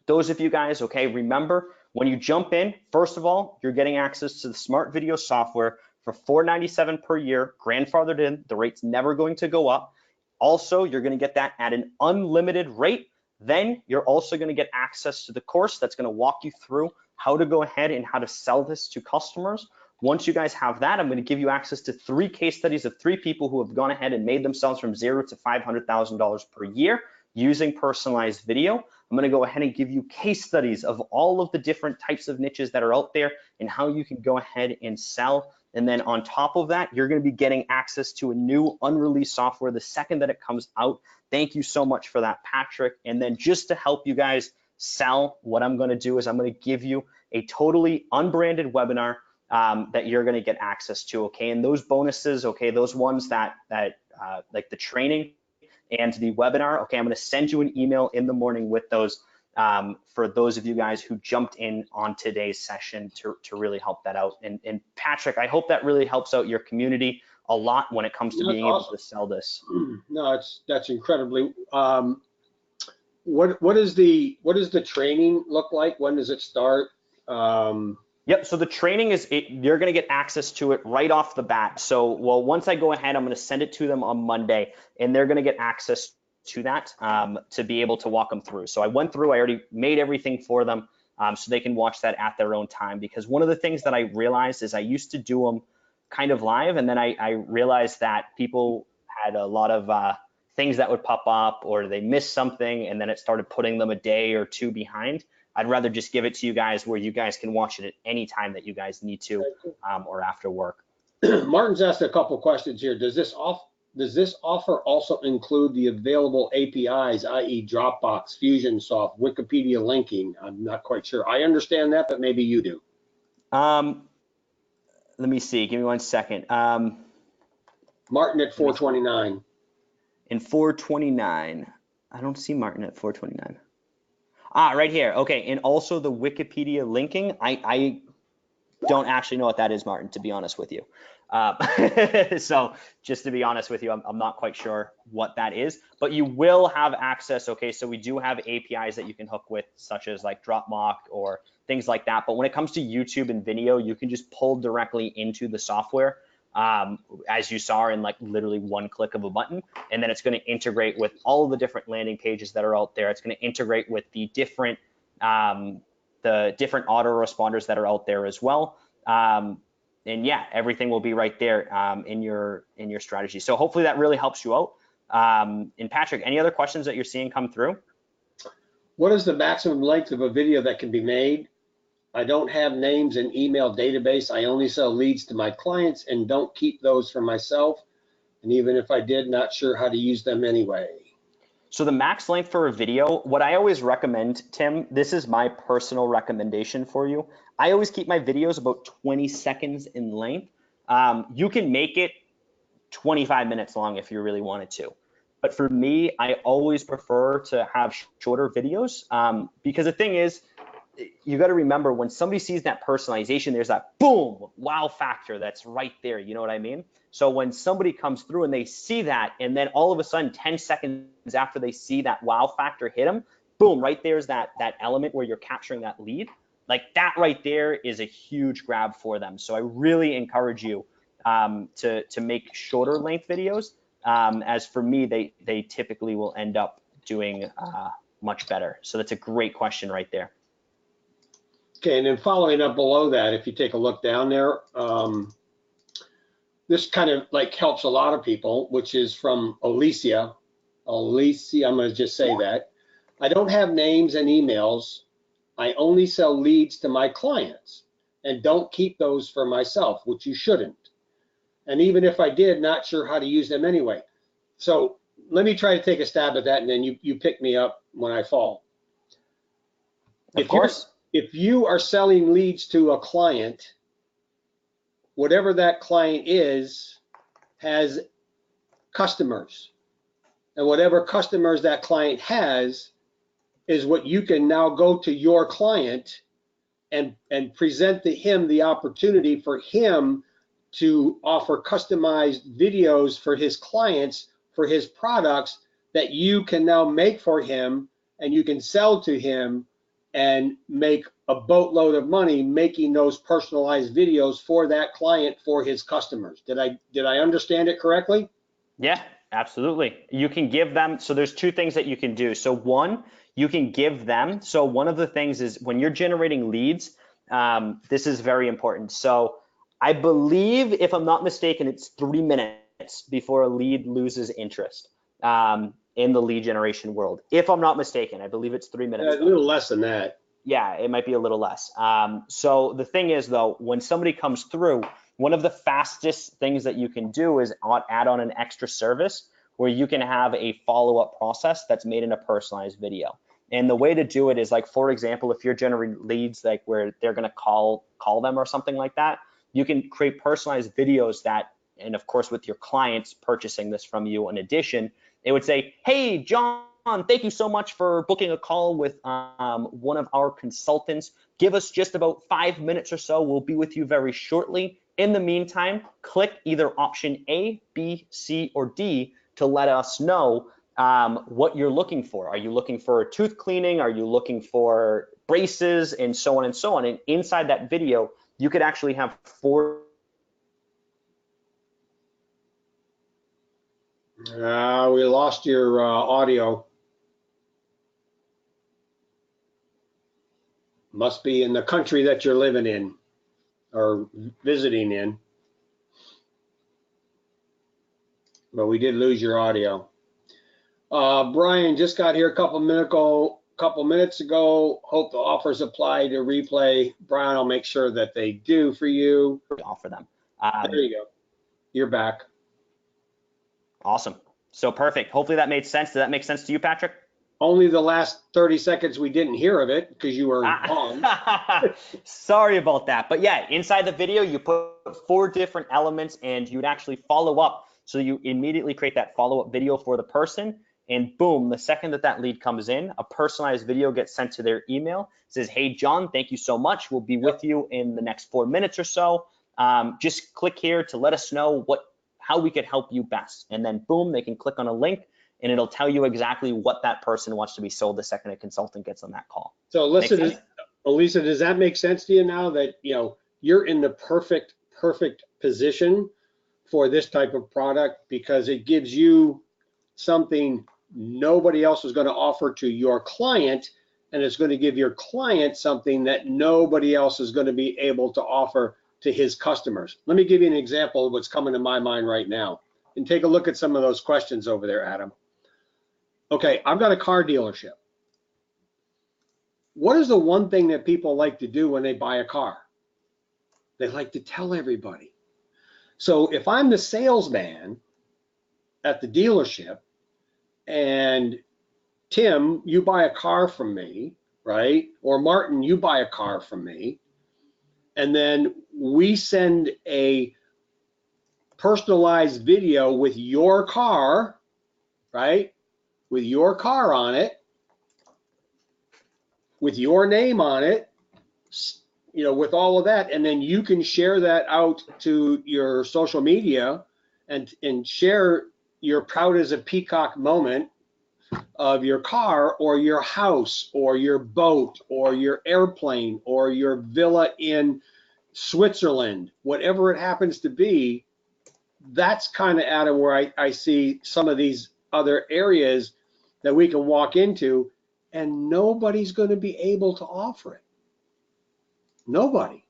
B: those of you guys, okay, remember, when you jump in, first of all, you're getting access to the Smart Video software for $497 per year, grandfathered in. The rate's never going to go up. Also, you're going to get that at an unlimited rate. Then you're also going to get access to the course that's going to walk you through how to go ahead and how to sell this to customers. Once you guys have that, I'm going to give you access to 3 case studies of 3 people who have gone ahead and made themselves from $0 to $500,000 per year using personalized video. I'm going to go ahead and give you case studies of all of the different types of niches that are out there and how you can go ahead and sell. And then on top of that, you're going to be getting access to a new unreleased software the second that it comes out. Thank you so much for that, Patrick. And then just to help you guys sell, what I'm going to do is I'm going to give you a totally unbranded webinar that you're going to get access to, okay? And those bonuses, okay, those ones that like the training and the webinar, okay, I'm going to send you an email in the morning with those for those of you guys who jumped in on today's session to really help that out. And Patrick, I hope that really helps out your community a lot when it comes to being able to sell this.
A: No, that's incredibly. What is the training look like? When does it start?
B: Yep, so the training is, you're gonna get access to it right off the bat. So, well, once I go ahead, I'm gonna send it to them on Monday, and they're gonna get access to that to be able to walk them through. So I went through, I already made everything for them so they can watch that at their own time. Because one of the things that I realized is I used to do them kind of live, and then I realized that people had a lot of things that would pop up, or they missed something, and then it started putting them a day or two behind. I'd rather just give it to you guys where you guys can watch it at any time that you guys need to, or after work.
A: Martin's asked a couple questions here. Does this offer also include the available APIs, i.e. Dropbox, Fusionsoft, Wikipedia linking? I'm not quite sure. I understand that, but maybe you do.
B: Let me see. Give me 1 second.
A: Martin at 429.
B: In 429, I don't see Martin at 429. Ah, right here. Okay, and also the Wikipedia linking. I don't actually know what that is, Martin, to be honest with you. So just to be honest with you, I'm not quite sure what that is, but you will have access. Okay, so we do have APIs that you can hook with, such as like Dropbox or things like that. But when it comes to YouTube and video, you can just pull directly into the software, as you saw, in like literally one click of a button, and then it's going to integrate with all of the different landing pages that are out there. It's going to integrate with the different autoresponders that are out there as well. And yeah, everything will be right there in your strategy. So hopefully that really helps you out. And Patrick, any other questions that you're seeing come through?
A: What is the maximum length of a video that can be made? I don't have names and email database. I only sell leads to my clients and don't keep those for myself. And even if I did, not sure how to use them anyway.
B: So the max length for a video, what I always recommend, Tim, this is my personal recommendation for you. I always keep my videos about 20 seconds in length. You can make it 25 minutes long if you really wanted to. But for me, I always prefer to have shorter videos because the thing is, you got to remember, when somebody sees that personalization, there's that boom, wow factor that's right there. You know what I mean? So when somebody comes through and they see that, and then all of a sudden 10 seconds after they see that wow factor hit them, boom, right there's that element where you're capturing that lead. Like that right there is a huge grab for them. So I really encourage you to make shorter length videos. As for me, they typically will end up doing much better. So that's a great question right there.
A: Okay, and then following up below that, if you take a look down there, this kind of like helps a lot of people, which is from Alicia. Alicia, I'm going to just say that. I don't have names and emails. I only sell leads to my clients and don't keep those for myself, which you shouldn't. And even if I did, not sure how to use them anyway. So let me try to take a stab at that, and then you pick me up when I fall.
B: Of course.
A: If you are selling leads to a client, whatever that client is has customers, and whatever customers that client has is what you can now go to your client and present to him the opportunity for him to offer customized videos for his clients, for his products that you can now make for him, and you can sell to him and make a boatload of money making those personalized videos for that client, for his customers. Did I understand it correctly?
B: Yeah, absolutely. You can give them, so there's two things that you can do. So one, you can give them, so one of the things is when you're generating leads, this is very important. So I believe, if I'm not mistaken, it's 3 minutes before a lead loses interest in the lead generation world. If I'm not mistaken, I believe it's 3 minutes.
A: A little less than that.
B: Yeah, it might be a little less. So the thing is, though, when somebody comes through, one of the fastest things that you can do is add on an extra service where you can have a follow-up process that's made in a personalized video. And the way to do it is, like, for example, if you're generating leads like where they're going to call them or something like that, you can create personalized videos that, and of course with your clients purchasing this from you in addition, it would say, hey, John, thank you so much for booking a call with one of our consultants. Give us just about 5 minutes or so. We'll be with you very shortly. In the meantime, click either option A, B, C, or D to let us know what you're looking for. Are you looking for tooth cleaning? Are you looking for braces? And so on and so on. And inside that video, you could actually have 4.
A: We lost your audio. Must be in the country that you're living in or visiting in. But we did lose your audio. Brian just got here a couple minutes couple minutes ago. Hope the offers apply to replay. Brian, I'll make sure that they do for you.
B: Offer them.
A: There you go. You're back.
B: Awesome. So perfect. Hopefully that made sense. Did that make sense to you, Patrick?
A: Only the last 30 seconds we didn't hear of it because you were gone.
B: Sorry about that. But yeah, inside the video, you put 4 different elements and you'd actually follow up. So you immediately create that follow-up video for the person. And boom, the second that that lead comes in, a personalized video gets sent to their email. It says, hey, John, thank you so much. We'll be with you in the next 4 minutes or so. Just click here to let us know how we could help you best. And then boom, they can click on a link and it'll tell you exactly what that person wants to be sold the second a consultant gets on that call.
A: So listen, Elisa, does that make sense to you now that you're in the perfect position for this type of product, because it gives you something nobody else is going to offer to your client, and it's going to give your client something that nobody else is going to be able to offer to his customers. Let me give you an example of what's coming to my mind right now, and take a look at some of those questions over there, Adam. Okay, I've got a car dealership. What is the one thing that people like to do when they buy a car? They like to tell everybody. So if I'm the salesman at the dealership, and Tim, you buy a car from me, right? Or Martin, you buy a car from me, and then we send a personalized video with your car, right? With your car on it, with your name on it, with all of that, and then you can share that out to your social media and share your proud as a peacock moment of your car or your house or your boat or your airplane or your villa in Switzerland, whatever it happens to be. That's kind of, Adam, where I see some of these other areas that we can walk into and nobody's going to be able to offer it. Nobody,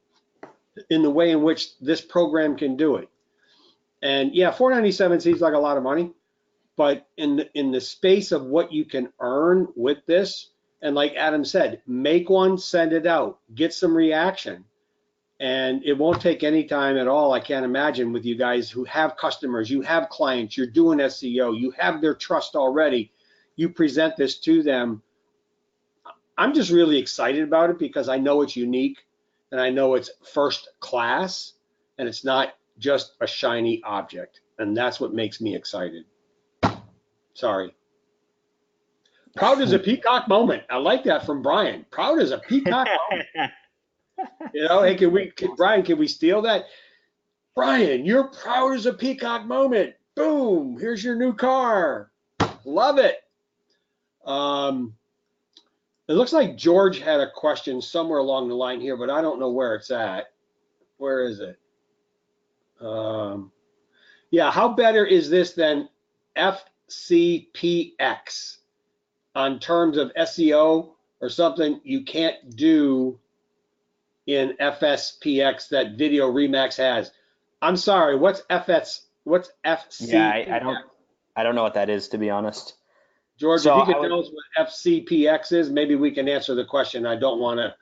A: in the way in which this program can do it. And yeah, $497 seems like a lot of money, but in the space of what you can earn with this, and like Adam said, make one, send it out, get some reaction, and it won't take any time at all. I can't imagine, with you guys who have customers, you have clients, you're doing SEO, you have their trust already, you present this to them. I'm just really excited about it because I know it's unique and I know it's first class and it's not just a shiny object, and that's what makes me excited. Sorry. Proud as a peacock moment. I like that from Brian. Proud as a peacock moment. Hey, Brian, can we steal that? Brian, you're proud as a peacock moment. Boom, here's your new car. Love it. It looks like George had a question somewhere along the line here, but I don't know where it's at. Where is it? Yeah, how better is this than FCPX on terms of SEO, or something you can't do in FSPX that Video Remax has? I'm sorry, what's FC?
B: Yeah, I don't know what that is, to be honest.
A: George, if you could tell us what FCPX is, maybe we can answer the question. I don't want to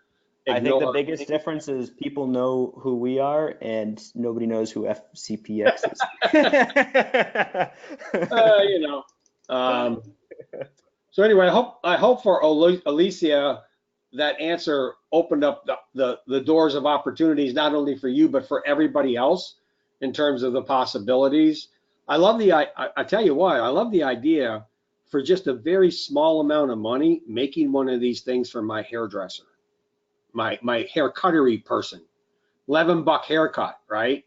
A: ignore.
B: I think the biggest difference is people know who we are and nobody knows who FCPX is.
A: So anyway, I hope for Alicia that answer opened up the doors of opportunities, not only for you but for everybody else in terms of the possibilities. I tell you what, I love the idea for just a very small amount of money, making one of these things for my hairdresser, my haircuttery person, $11 haircut, right?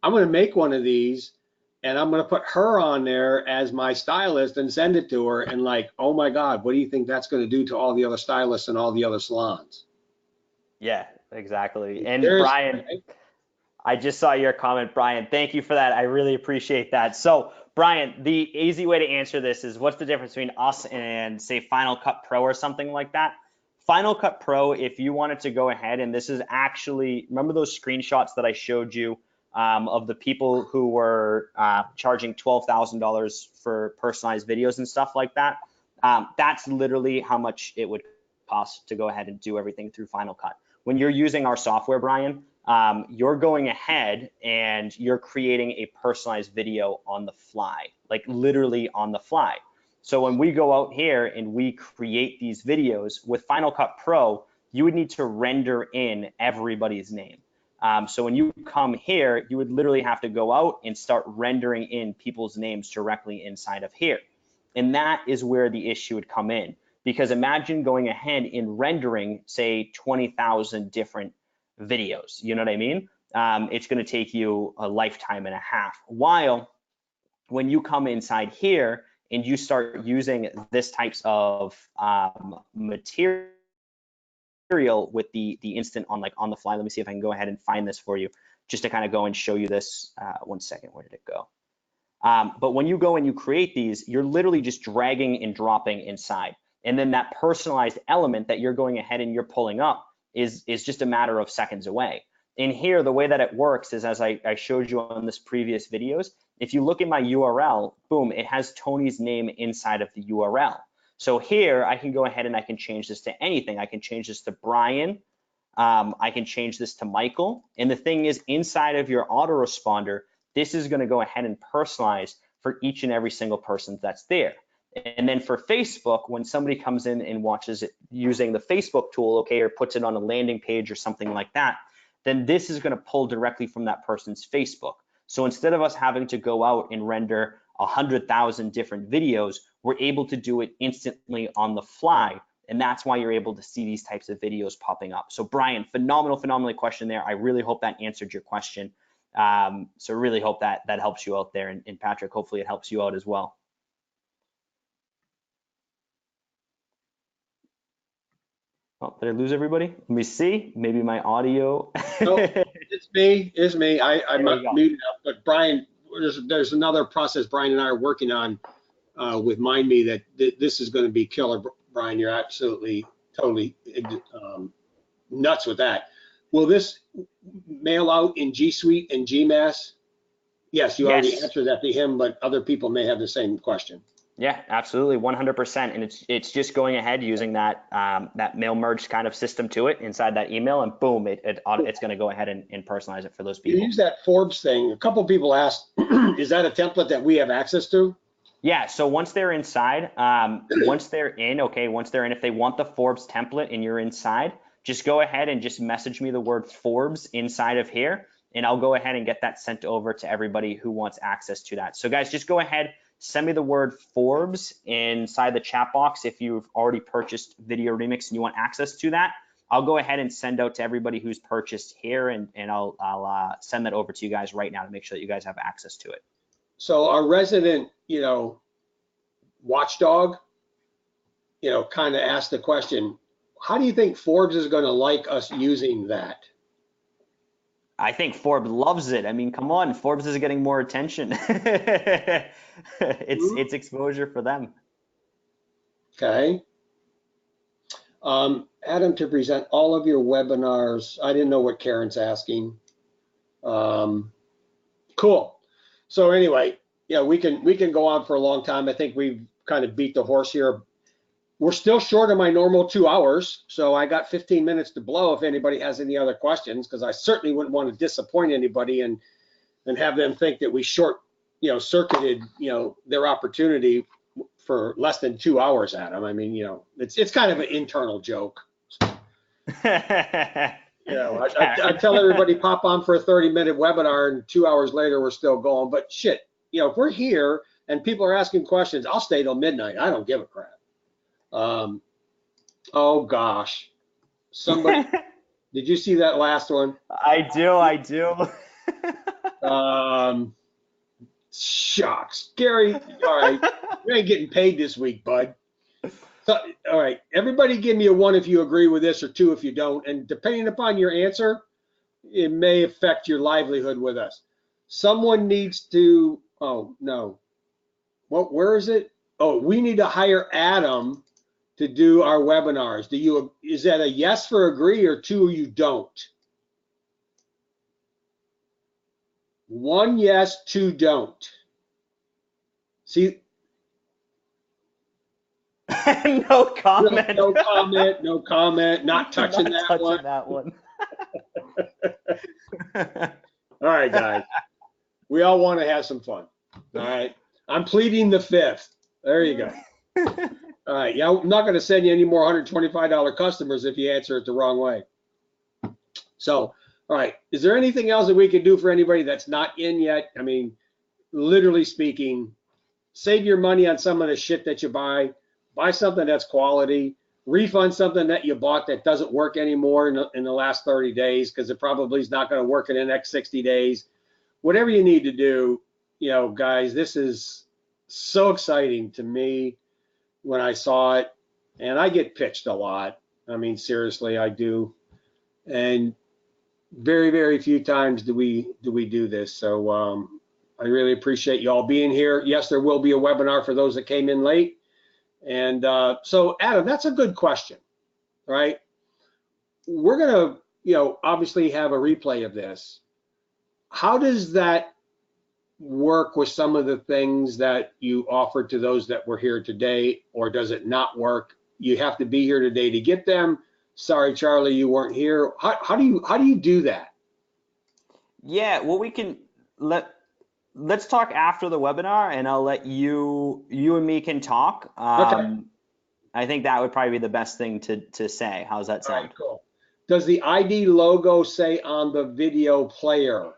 A: I'm going to make one of these and I'm going to put her on there as my stylist and send it to her, and like, oh my God, what do you think that's going to do to all the other stylists and all the other salons?
B: Yeah, exactly. And Brian, I just saw your comment, Brian. Thank you for that. I really appreciate that. So Brian, the easy way to answer this is, what's the difference between us and say Final Cut Pro or something like that? Final Cut Pro, if you wanted to go ahead, and this is actually, remember those screenshots that I showed you of the people who were charging $12,000 for personalized videos and stuff like that? That's literally how much it would cost to go ahead and do everything through Final Cut. When you're using our software, Brian, you're going ahead and you're creating a personalized video on the fly, like literally on the fly. So when we go out here and we create these videos with Final Cut Pro, you would need to render in everybody's name. So when you come here, you would literally have to go out and start rendering in people's names directly inside of here. And that is where the issue would come in. Because imagine going ahead and rendering, say, 20,000 different videos. You know what I mean? It's going to take you a lifetime and a half. While when you come inside here and you start using this types of material with the instant on the fly. Let me see if I can go ahead and find this for you, just to kind of go and show you this. 1 second, where did it go? But when you go and you create these, you're literally just dragging and dropping inside. And then that personalized element that you're going ahead and you're pulling up is just a matter of seconds away. In here, the way that it works is, as I showed you on this previous videos, if you look at my URL, boom, it has Tony's name inside of the URL. So here I can go ahead and I can change this to anything. I can change this to Brian. I can change this to Michael. And the thing is, inside of your autoresponder, this is going to go ahead and personalize for each and every single person that's there. And then for Facebook, when somebody comes in and watches it using the Facebook tool, okay, or puts it on a landing page or something like that, then this is going to pull directly from that person's Facebook. So instead of us having to go out and render 100,000 different videos, we're able to do it instantly on the fly. And that's why you're able to see these types of videos popping up. So Brian, phenomenal question there. I really hope that answered your question. So really hope that helps you out there. And Patrick, hopefully it helps you out as well. Oh, did I lose everybody? Let me see. Maybe my audio.
A: No, it's me. It's me. I'm muted up. But Brian, there's another process Brian and I are working on with MindMe that this is going to be killer. Brian, you're absolutely, totally nuts with that. Will this mail out in G Suite and GMass? Yes, you already answered that to him, but other people may have the same question.
B: Yeah, absolutely, 100%. And it's just going ahead using that that mail merge kind of system to it inside that email, and boom, it's going to go ahead and personalize it for those people.
A: You use that Forbes thing. A couple people asked, is that a template that we have access to?
B: Yeah, so once they're inside, once they're in, if they want the Forbes template and you're inside, just go ahead and just message me the word Forbes inside of here, and I'll go ahead and get that sent over to everybody who wants access to that. So guys, just go ahead, send me the word Forbes inside the chat box if you've already purchased Video Remix and you want access to that. I'll go ahead and send out to everybody who's purchased here, and I'll send that over to you guys right now to make sure that you guys have access to it.
A: So our resident, watchdog, kind of asked the question, how do you think Forbes is going to like us using that?
B: I think Forbes loves it. I mean, come on, Forbes is getting more attention. It's exposure for them.
A: Okay. Adam, to present all of your webinars. I didn't know what Karen's asking. Cool. So anyway, yeah, we can go on for a long time. I think we've kind of beat the horse here. We're still short of my normal 2 hours, so I got 15 minutes to blow if anybody has any other questions, because I certainly wouldn't want to disappoint anybody and have them think that we circuited, their opportunity for less than 2 hours, Adam. I mean, it's kind of an internal joke. I tell everybody pop on for a 30-minute webinar, and 2 hours later we're still going. But shit, if we're here and people are asking questions, I'll stay till midnight. I don't give a crap. Oh gosh, somebody, did you see that last one?
B: I do.
A: Shucks, Gary. All right, you ain't getting paid this week, bud. So, all right, everybody give me a 1 if you agree with this, or 2 if you don't. And depending upon your answer, it may affect your livelihood with us. Someone needs to, oh no. Well, where is it? Oh, we need to hire Adam to do our webinars. Is that a yes for agree, or 2 you don't? 1 yes, 2 don't. See,
B: No comment.
A: No comment, no comment, not touching
B: Not
A: that one.
B: that one.
A: All right, guys. We all want to have some fun. All right. I'm pleading the fifth. There you go. All right. Yeah, I'm not going to send you any more $125 customers if you answer it the wrong way. So, all right. Is there anything else that we can do for anybody that's not in yet? I mean, literally speaking, save your money on some of the shit that you buy. Buy something that's quality. Refund something that you bought that doesn't work anymore in the last 30 days because it probably is not going to work in the next 60 days. Whatever you need to do, you know, guys, this is so exciting to me when I saw it. And I get pitched a lot. I mean, seriously, I do. And very, very few times do we do this. So I really appreciate you all being here. Yes, there will be a webinar for those that came in late. And so, Adam, that's a good question, right? We're going to, you know, obviously have a replay of this. How does that work with some of the things that you offered to those that were here today, or does it not work? You have to be here today to get them. Sorry, Charlie, you weren't here. How do you do that?
B: Yeah, well, we can let's talk after the webinar, and I'll let you and me can talk.
A: Okay.
B: I think that would probably be the best thing to say. How's that
A: All
B: sound?
A: right, cool. Does the ID logo say on the video player?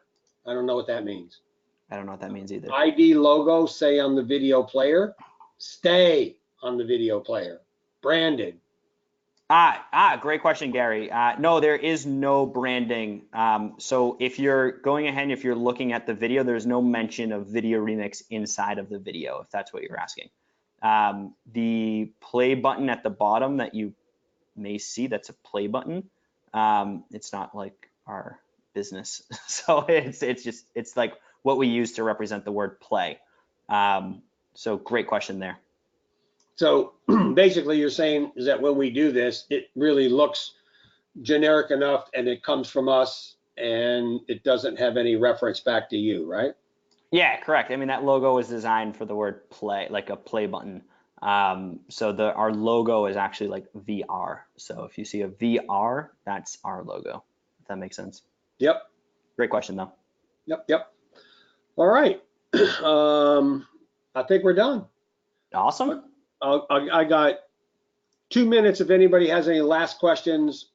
A: I don't know what that means.
B: I don't know what that means either.
A: ID logo say on the video player? Stay on the video player. Branded.
B: Great question, Gary. No, there is no branding. So if you're going ahead and if you're looking at the video, there's no mention of Video Remix inside of the video, if that's what you're asking. The play button at the bottom that you may see, that's a play button. It's not like our business. So it's like what we use to represent the word play. So great question there.
A: So basically you're saying is that when we do this, it really looks generic enough and it comes from us and it doesn't have any reference back to you, right?
B: Yeah, correct. I mean, that logo was designed for the word play, like a play button. So our logo is actually like VR. So if you see a VR, that's our logo, if that makes sense.
A: Yep.
B: Great question though.
A: Yep. All right. I think we're done.
B: Awesome.
A: I got 2 minutes if anybody has any last questions,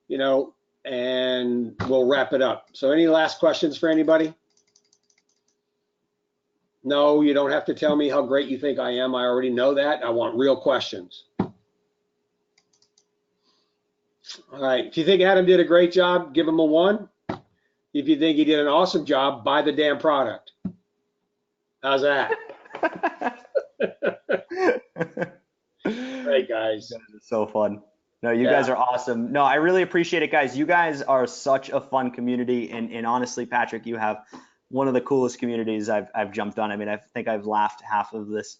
A: you know, and we'll wrap it up. So any last questions for anybody? No, you don't have to tell me how great you think I am. I already know that. I want real questions. All right. If you think Adam did a great job, give him a 1. If you think he did an awesome job, buy the damn product. How's that? Hey guys.
B: It's so fun. No, you guys are awesome. No, I really appreciate it, guys. You guys are such a fun community, and honestly, Patrick, you have one of the coolest communities I've jumped on. I mean, I think I've laughed half of this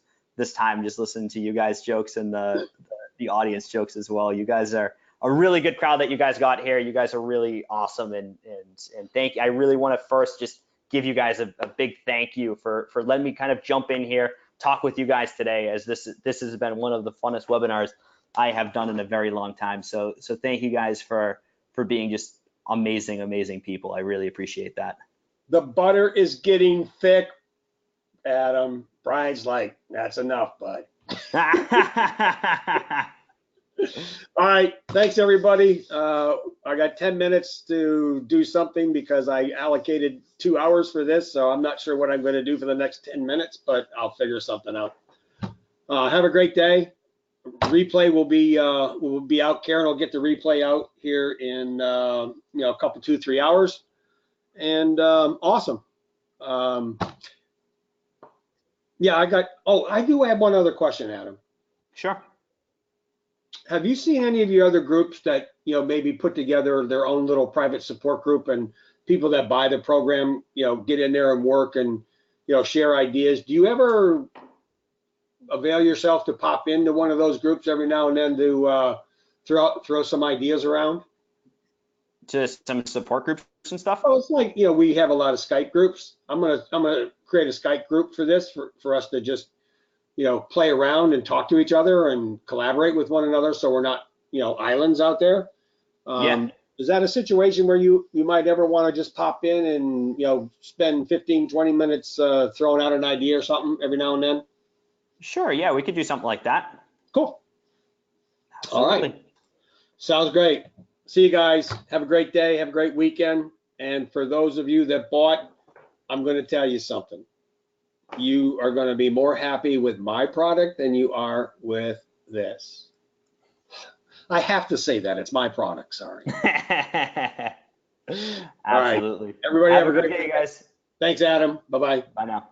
B: time just listening to you guys' jokes and the audience jokes as well. You guys are a really good crowd that you guys got here. You guys are really awesome, and thank you. I really want to first just give you guys a big thank you for letting me kind of jump in here, talk with you guys today, as this has been one of the funnest webinars I have done in a very long time. So thank you guys for being just amazing people. I really appreciate that.
A: The butter is getting thick, Adam. Brian's like, that's enough, bud. All right, thanks everybody. I got 10 minutes to do something because I allocated 2 hours for this, so I'm not sure what I'm going to do for the next 10 minutes, but I'll figure something out. Have a great day. Replay will be out. Karen will get the replay out here in a couple 2-3 hours, and awesome. Yeah, I do have one other question, Adam.
B: Sure.
A: Have you seen any of your other groups that, maybe put together their own little private support group, and people that buy the program, get in there and work and, share ideas? Do you ever avail yourself to pop into one of those groups every now and then to throw some ideas around?
B: Just some support groups and stuff?
A: Oh, it's like, we have a lot of Skype groups. I'm gonna create a Skype group for this for us to just play around and talk to each other and collaborate with one another, so we're not, islands out there.
B: Yeah.
A: Is that a situation where you might ever want to just pop in and, spend 15, 20 minutes throwing out an idea or something every now and then?
B: Sure. Yeah, we could do something like that.
A: Cool. All
B: Absolutely.
A: right. Sounds great. See you guys. Have a great day. Have a great weekend. And for those of you that bought, I'm going to tell you something. You are going to be more happy with my product than you are with this. I have to say that. It's my product. Sorry.
B: Absolutely.
A: Everybody have a great
B: day, guys.
A: Thanks, Adam. Bye-bye.
B: Bye now.